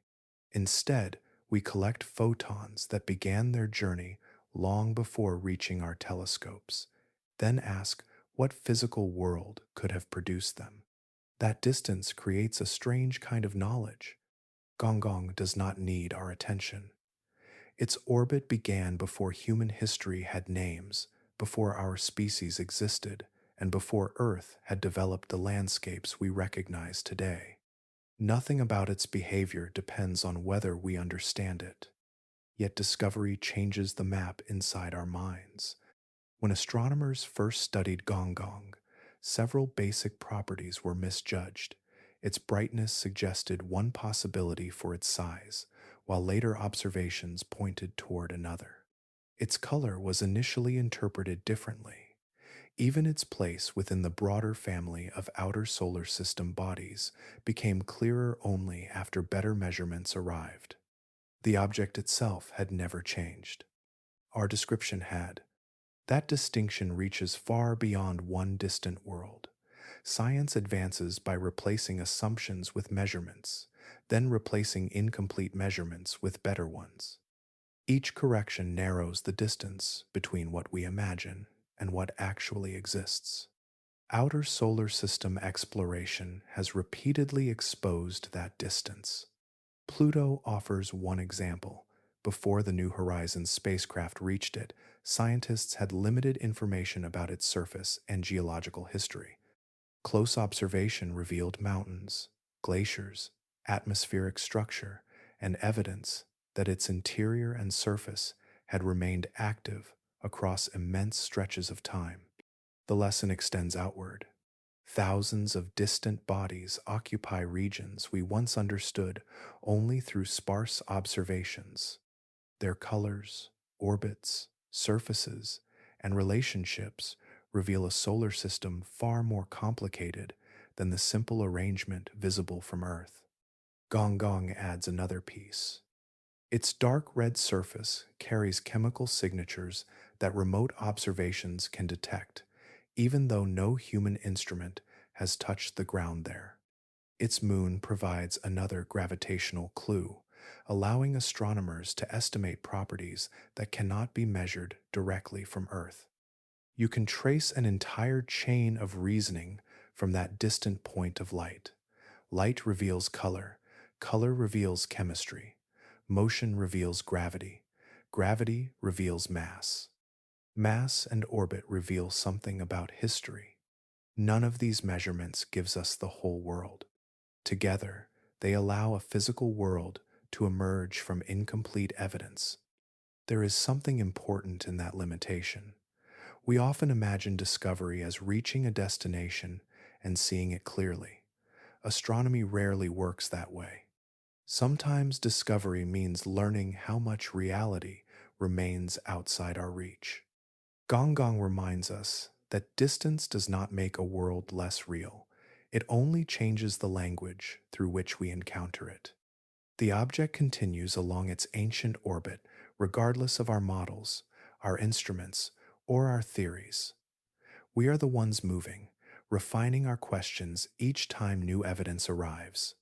Instead, we collect photons that began their journey long before reaching our telescopes, then ask what physical world could have produced them. That distance creates a strange kind of knowledge. Gonggong does not need our attention. Its orbit began before human history had names, before our species existed, and before Earth had developed the landscapes we recognize today. Nothing about its behavior depends on whether we understand it. Yet discovery changes the map inside our minds. When astronomers first studied Gonggong, several basic properties were misjudged. Its brightness suggested one possibility for its size, while later observations pointed toward another. Its color was initially interpreted differently. Even its place within the broader family of outer solar system bodies became clearer only after better measurements arrived. The object itself had never changed. Our description had. That distinction reaches far beyond one distant world. Science advances by replacing assumptions with measurements, then replacing incomplete measurements with better ones. Each correction narrows the distance between what we imagine and what actually exists. Outer solar system exploration has repeatedly exposed that distance. Pluto offers one example. Before the New Horizons spacecraft reached it, scientists had limited information about its surface and geological history. Close observation revealed mountains, glaciers, atmospheric structure, and evidence that its interior and surface had remained active across immense stretches of time. The lesson extends outward. Thousands of distant bodies occupy regions we once understood only through sparse observations. Their colors, orbits, surfaces, and relationships reveal a solar system far more complicated than the simple arrangement visible from Earth. Gonggong adds another piece. Its dark red surface carries chemical signatures that remote observations can detect, even though no human instrument has touched the ground there. Its moon provides another gravitational clue, allowing astronomers to estimate properties that cannot be measured directly from Earth. You can trace an entire chain of reasoning from that distant point of light. Light reveals color, color reveals chemistry, motion reveals gravity, gravity reveals mass. Mass and orbit reveal something about history. None of these measurements gives us the whole world. Together, they allow a physical world to emerge from incomplete evidence. There is something important in that limitation. We often imagine discovery as reaching a destination and seeing it clearly. Astronomy rarely works that way. Sometimes discovery means learning how much reality remains outside our reach. Gonggong reminds us that distance does not make a world less real. It only changes the language through which we encounter it. The object continues along its ancient orbit regardless of our models, our instruments, or our theories. We are the ones moving, refining our questions each time new evidence arrives.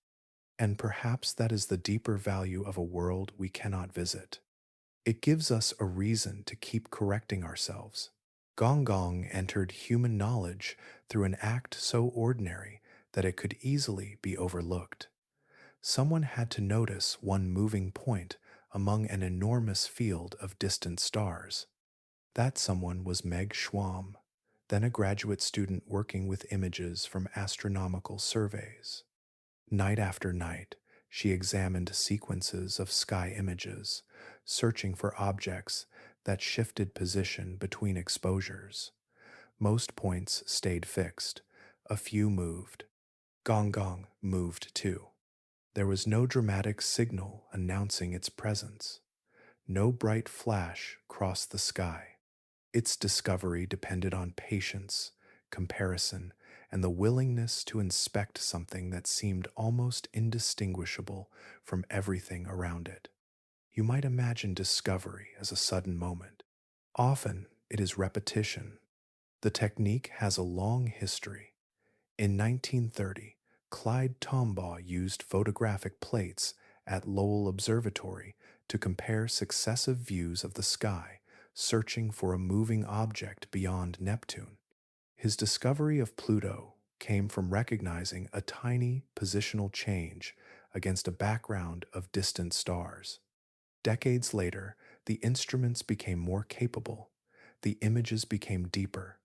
And perhaps that is the deeper value of a world we cannot visit. It gives us a reason to keep correcting ourselves. Gonggong entered human knowledge through an act so ordinary that it could easily be overlooked. Someone had to notice one moving point among an enormous field of distant stars. That someone was Meg Schwamm, then a graduate student working with images from astronomical surveys. Night after night, she examined sequences of sky images, searching for objects that shifted position between exposures. Most points stayed fixed, a few moved. Gonggong moved too. There was no dramatic signal announcing its presence. No bright flash crossed the sky. Its discovery depended on patience, comparison, and the willingness to inspect something that seemed almost indistinguishable from everything around it. You might imagine discovery as a sudden moment. Often, it is repetition. The technique has a long history. In 1930, Clyde Tombaugh used photographic plates at Lowell Observatory to compare successive views of the sky, searching for a moving object beyond Neptune. His discovery of Pluto came from recognizing a tiny positional change against a background of distant stars. Decades later, the instruments became more capable, the images became deeper,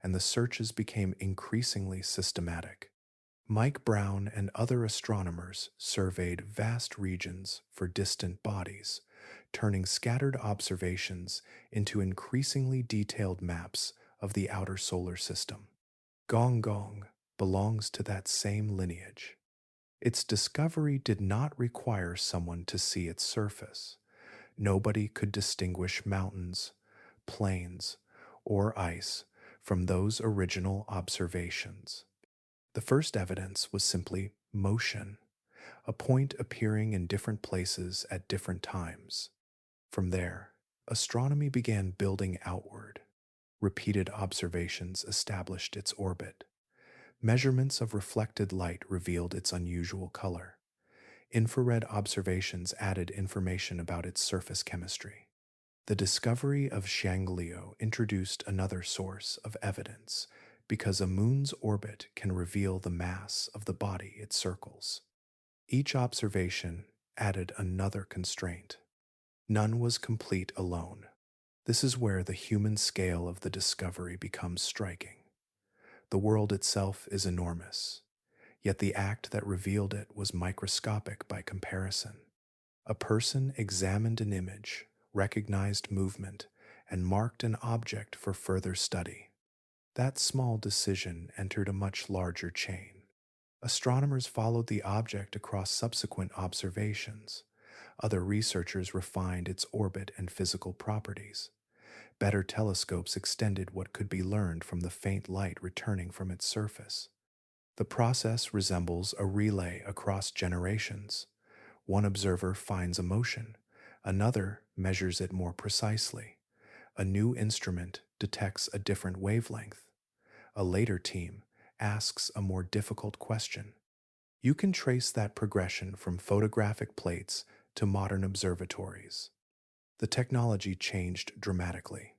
and the searches became increasingly systematic. Mike Brown and other astronomers surveyed vast regions for distant bodies, turning scattered observations into increasingly detailed maps of the outer solar system. Gonggong belongs to that same lineage. Its discovery did not require someone to see its surface. Nobody could distinguish mountains, plains, or ice from those original observations. The first evidence was simply motion, a point appearing in different places at different times. From there, astronomy began building outward. Repeated observations established its orbit. Measurements of reflected light revealed its unusual color. Infrared observations added information about its surface chemistry. The discovery of Xiangliu introduced another source of evidence because a moon's orbit can reveal the mass of the body it circles. Each observation added another constraint. None was complete alone. This is where the human scale of the discovery becomes striking. The world itself is enormous, yet the act that revealed it was microscopic by comparison. A person examined an image, recognized movement, and marked an object for further study. That small decision entered a much larger chain. Astronomers followed the object across subsequent observations. Other researchers refined its orbit and physical properties. Better telescopes extended what could be learned from the faint light returning from its surface. The process resembles a relay across generations. One observer finds a motion, another measures it more precisely. A new instrument detects a different wavelength. A later team asks a more difficult question. You can trace that progression from photographic plates to modern observatories. The technology changed dramatically.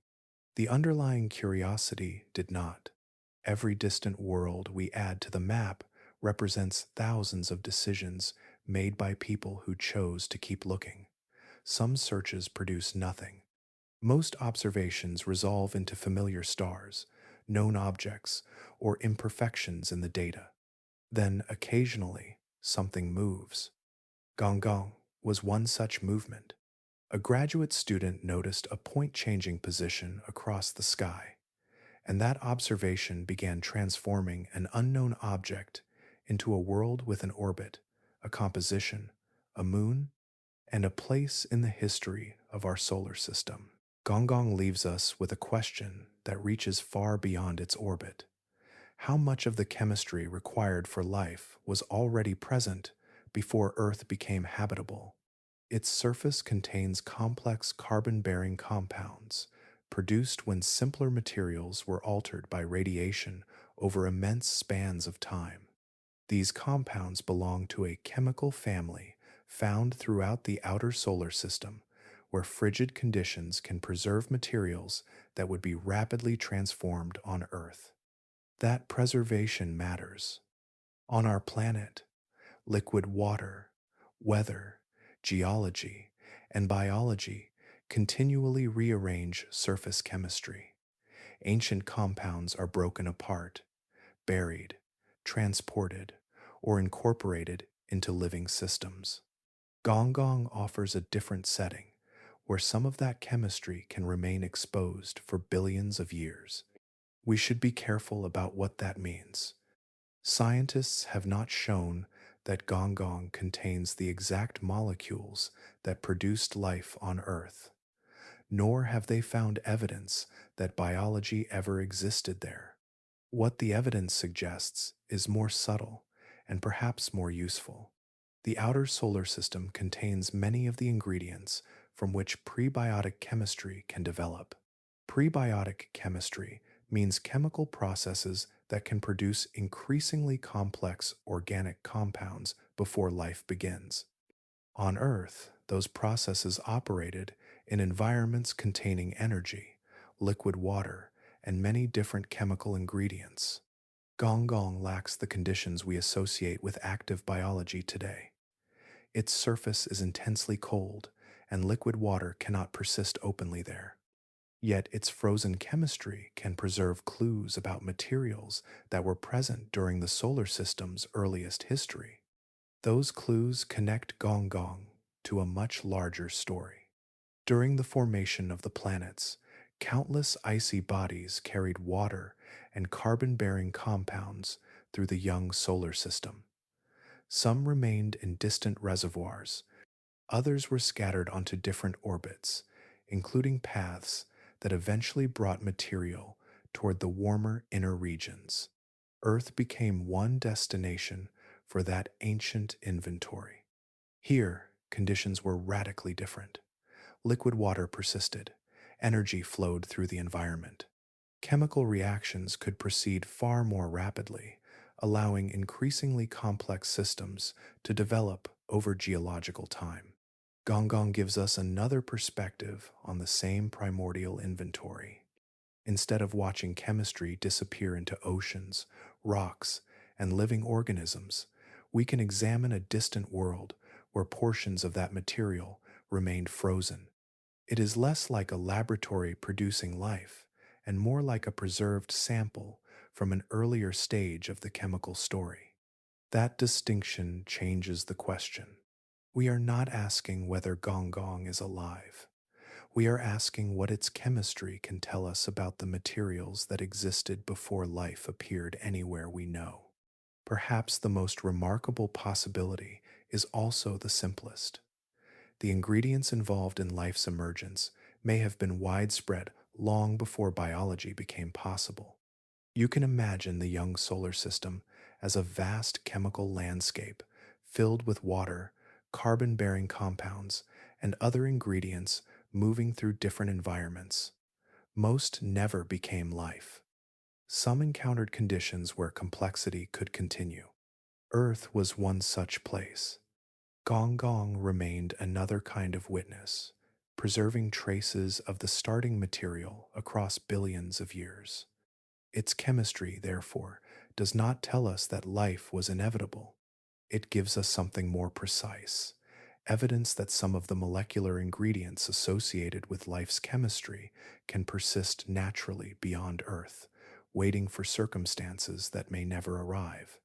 The underlying curiosity did not. Every distant world we add to the map represents thousands of decisions made by people who chose to keep looking. Some searches produce nothing. Most observations resolve into familiar stars, known objects, or imperfections in the data. Then, occasionally, something moves. Gonggong was one such movement. A graduate student noticed a point-changing position across the sky, and that observation began transforming an unknown object into a world with an orbit, a composition, a moon, and a place in the history of our solar system. Gonggong leaves us with a question that reaches far beyond its orbit. How much of the chemistry required for life was already present before Earth became habitable? Its surface contains complex carbon-bearing compounds, produced when simpler materials were altered by radiation over immense spans of time. These compounds belong to a chemical family found throughout the outer solar system, where frigid conditions can preserve materials that would be rapidly transformed on Earth. That preservation matters. On our planet, liquid water, weather, geology, and biology continually rearrange surface chemistry. Ancient compounds are broken apart, buried, transported, or incorporated into living systems. Gonggong offers a different setting, where some of that chemistry can remain exposed for billions of years. We should be careful about what that means. Scientists have not shown that Gonggong contains the exact molecules that produced life on Earth, nor have they found evidence that biology ever existed there. What the evidence suggests is more subtle and perhaps more useful. The outer solar system contains many of the ingredients from which prebiotic chemistry can develop. Prebiotic chemistry means chemical processes that can produce increasingly complex organic compounds before life begins. On Earth, those processes operated in environments containing energy, liquid water, and many different chemical ingredients. Gonggong lacks the conditions we associate with active biology today. Its surface is intensely cold, and liquid water cannot persist openly there. Yet its frozen chemistry can preserve clues about materials that were present during the solar system's earliest history. Those clues connect Gonggong to a much larger story. During the formation of the planets, countless icy bodies carried water and carbon-bearing compounds through the young solar system. Some remained in distant reservoirs, others were scattered onto different orbits, including paths that eventually brought material toward the warmer inner regions. Earth became one destination for that ancient inventory. Here, conditions were radically different. Liquid water persisted, energy flowed through the environment. Chemical reactions could proceed far more rapidly, allowing increasingly complex systems to develop over geological time. Gonggong gives us another perspective on the same primordial inventory. Instead of watching chemistry disappear into oceans, rocks, and living organisms, we can examine a distant world where portions of that material remained frozen. It is less like a laboratory producing life and more like a preserved sample from an earlier stage of the chemical story. That distinction changes the question. We are not asking whether Gonggong is alive. We are asking what its chemistry can tell us about the materials that existed before life appeared anywhere we know. Perhaps the most remarkable possibility is also the simplest. The ingredients involved in life's emergence may have been widespread long before biology became possible. You can imagine the young solar system as a vast chemical landscape filled with water, carbon bearing compounds, and other ingredients moving through different environments. Most never became life. Some encountered conditions where complexity could continue. Earth was one such place. Gonggong remained another kind of witness, preserving traces of the starting material across billions of years. Its chemistry, therefore, does not tell us that life was inevitable. It gives us something more precise, evidence that some of the molecular ingredients associated with life's chemistry can persist naturally beyond Earth, waiting for circumstances that may never arrive.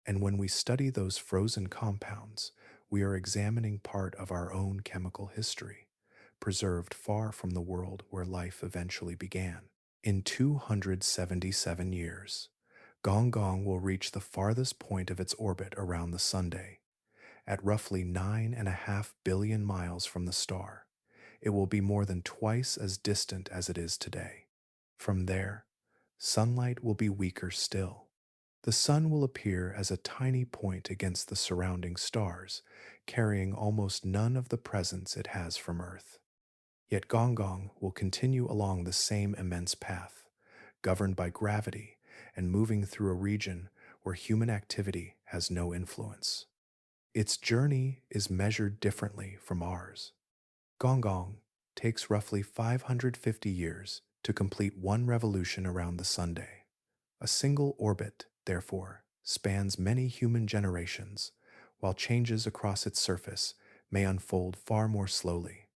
And when we study those frozen compounds, we are examining part of our own chemical history, preserved far from the world where life eventually began. In 277 years, Gonggong will reach the farthest point of its orbit around the Sunday. At roughly 9.5 billion miles from the star, it will be more than twice as distant as it is today. From there, sunlight will be weaker still. The sun will appear as a tiny point against the surrounding stars, carrying almost none of the presence it has from Earth. Yet Gonggong will continue along the same immense path, governed by gravity and moving through a region where human activity has no influence. Its journey is measured differently from ours. Gonggong takes roughly 550 years to complete one revolution around the Sunday. A single orbit, therefore, spans many human generations, while changes across its surface may unfold far more slowly.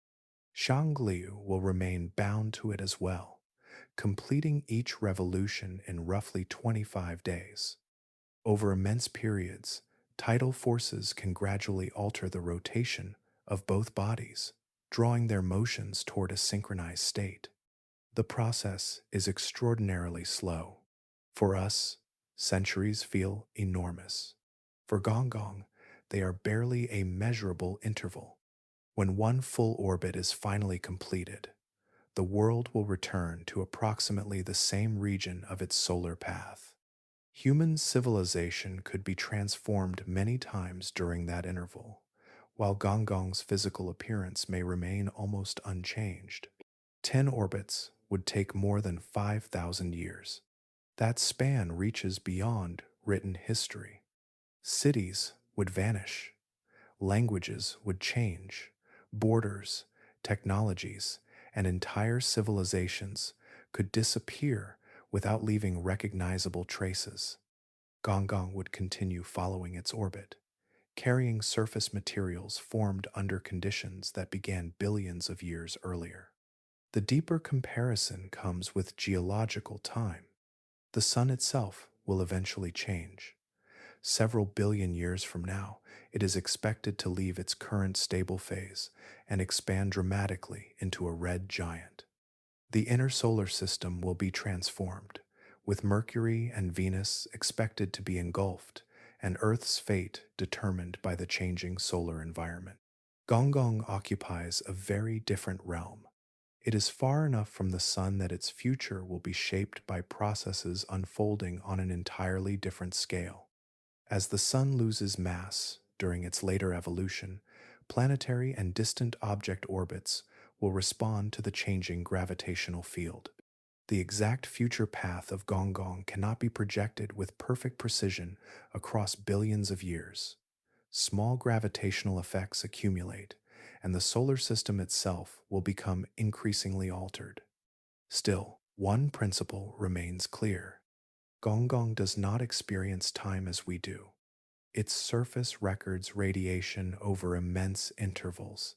Xiangliu will remain bound to it as well, completing each revolution in roughly 25 days. Over immense periods, tidal forces can gradually alter the rotation of both bodies, drawing their motions toward a synchronized state. The process is extraordinarily slow. For us, centuries feel enormous. For Gonggong, they are barely a measurable interval. When one full orbit is finally completed, the world will return to approximately the same region of its solar path. Human civilization could be transformed many times during that interval, while Gonggong's physical appearance may remain almost unchanged. 10 orbits would take more than 5,000 years. That span reaches beyond written history. Cities would vanish, languages would change, borders, technologies, and entire civilizations could disappear without leaving recognizable traces. Gonggong would continue following its orbit, carrying surface materials formed under conditions that began billions of years earlier. The deeper comparison comes with geological time. The sun itself will eventually change. Several billion years from now, it is expected to leave its current stable phase and expand dramatically into a red giant. The inner solar system will be transformed, with Mercury and Venus expected to be engulfed, and Earth's fate determined by the changing solar environment. Gonggong occupies a very different realm. It is far enough from the sun that its future will be shaped by processes unfolding on an entirely different scale. As the sun loses mass during its later evolution, planetary and distant object orbits will respond to the changing gravitational field. The exact future path of Gonggong cannot be projected with perfect precision across billions of years. Small gravitational effects accumulate, and the solar system itself will become increasingly altered. Still, one principle remains clear. Gonggong does not experience time as we do. Its surface records radiation over immense intervals.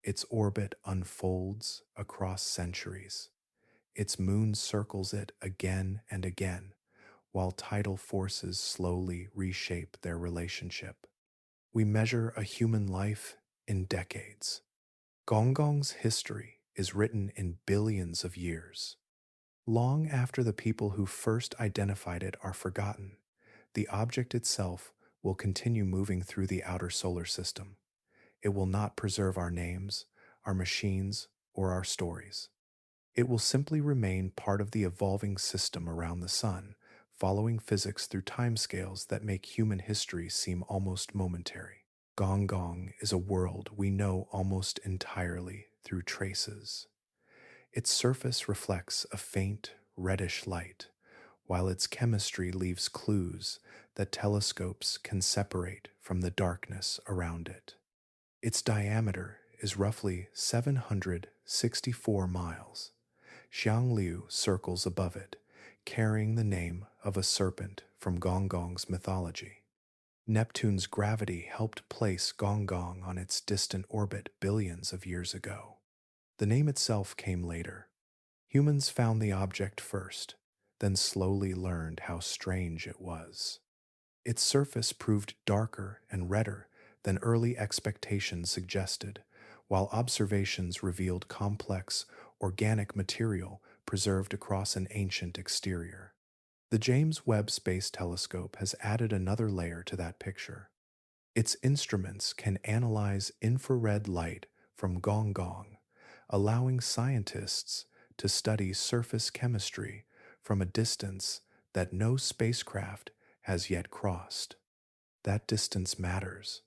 Its orbit unfolds across centuries. Its moon circles it again and again, while tidal forces slowly reshape their relationship. We measure a human life in decades. Gonggong's history is written in billions of years. Long after the people who first identified it are forgotten, the object itself will continue moving through the outer solar system. It will not preserve our names, our machines, or our stories. It will simply remain part of the evolving system around the sun, following physics through timescales that make human history seem almost momentary. Gonggong is a world we know almost entirely through traces. Its surface reflects a faint, reddish light, while its chemistry leaves clues that telescopes can separate from the darkness around it. Its diameter is roughly 764 miles. Xiangliu circles above it, carrying the name of a serpent from Gonggong's mythology. Neptune's gravity helped place Gonggong on its distant orbit billions of years ago. The name itself came later. Humans found the object first, then slowly learned how strange it was. Its surface proved darker and redder than early expectations suggested, while observations revealed complex, organic material preserved across an ancient exterior. The James Webb Space Telescope has added another layer to that picture. Its instruments can analyze infrared light from Gonggong, allowing scientists to study surface chemistry from a distance that no spacecraft has yet crossed. That distance matters.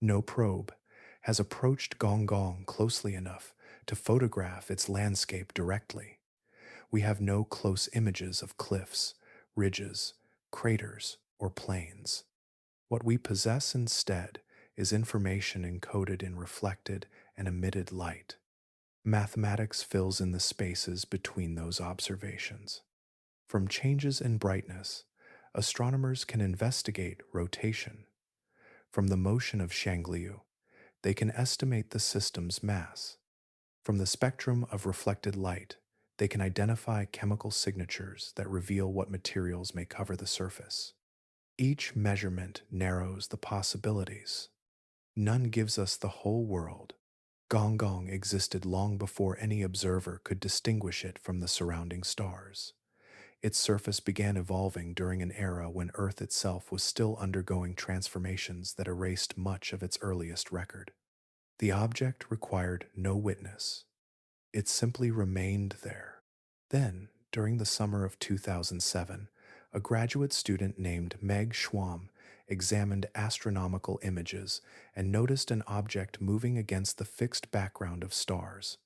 No probe has approached Gonggong closely enough to photograph its landscape directly. We have no close images of cliffs, ridges, craters, or plains. What we possess instead is information encoded in reflected and emitted light. Mathematics fills in the spaces between those observations. From changes in brightness, astronomers can investigate rotation. From the motion of Xiangliu, they can estimate the system's mass. From the spectrum of reflected light, they can identify chemical signatures that reveal what materials may cover the surface. Each measurement narrows the possibilities. None gives us the whole world. Gonggong existed long before any observer could distinguish it from the surrounding stars. Its surface began evolving during an era when Earth itself was still undergoing transformations that erased much of its earliest record. The object required no witness. It simply remained there. Then, during the summer of 2007, a graduate student named Meg Schwam examined astronomical images and noticed an object moving against the fixed background of stars.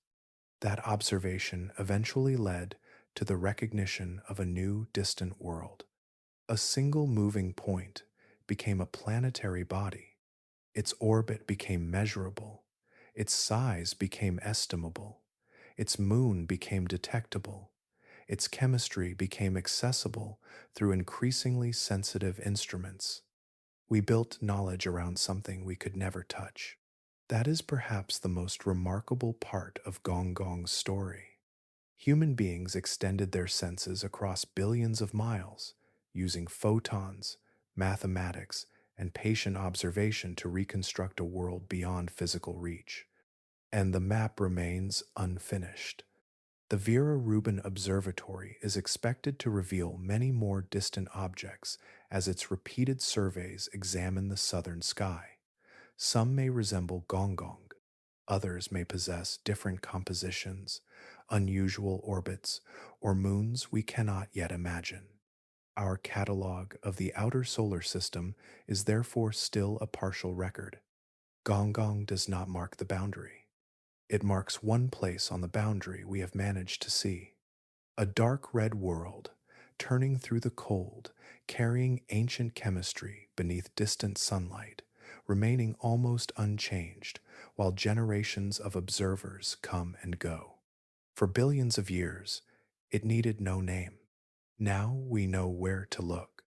That observation eventually led to the recognition of a new distant world. A single moving point became a planetary body. Its orbit became measurable. Its size became estimable. Its moon became detectable. Its chemistry became accessible through increasingly sensitive instruments. We built knowledge around something we could never touch. That is perhaps the most remarkable part of Gonggong's story. Human beings extended their senses across billions of miles, using photons, mathematics, and patient observation to reconstruct a world beyond physical reach. And the map remains unfinished. The Vera Rubin Observatory is expected to reveal many more distant objects as its repeated surveys examine the southern sky. Some may resemble Gonggong, others may possess different compositions, unusual orbits, or moons we cannot yet imagine. Our catalog of the outer solar system is therefore still a partial record. Gonggong does not mark the boundary. It marks one place on the boundary we have managed to see. A dark red world, turning through the cold, carrying ancient chemistry beneath distant sunlight, remaining almost unchanged while generations of observers come and go. For billions of years, it needed no name. Now we know where to look.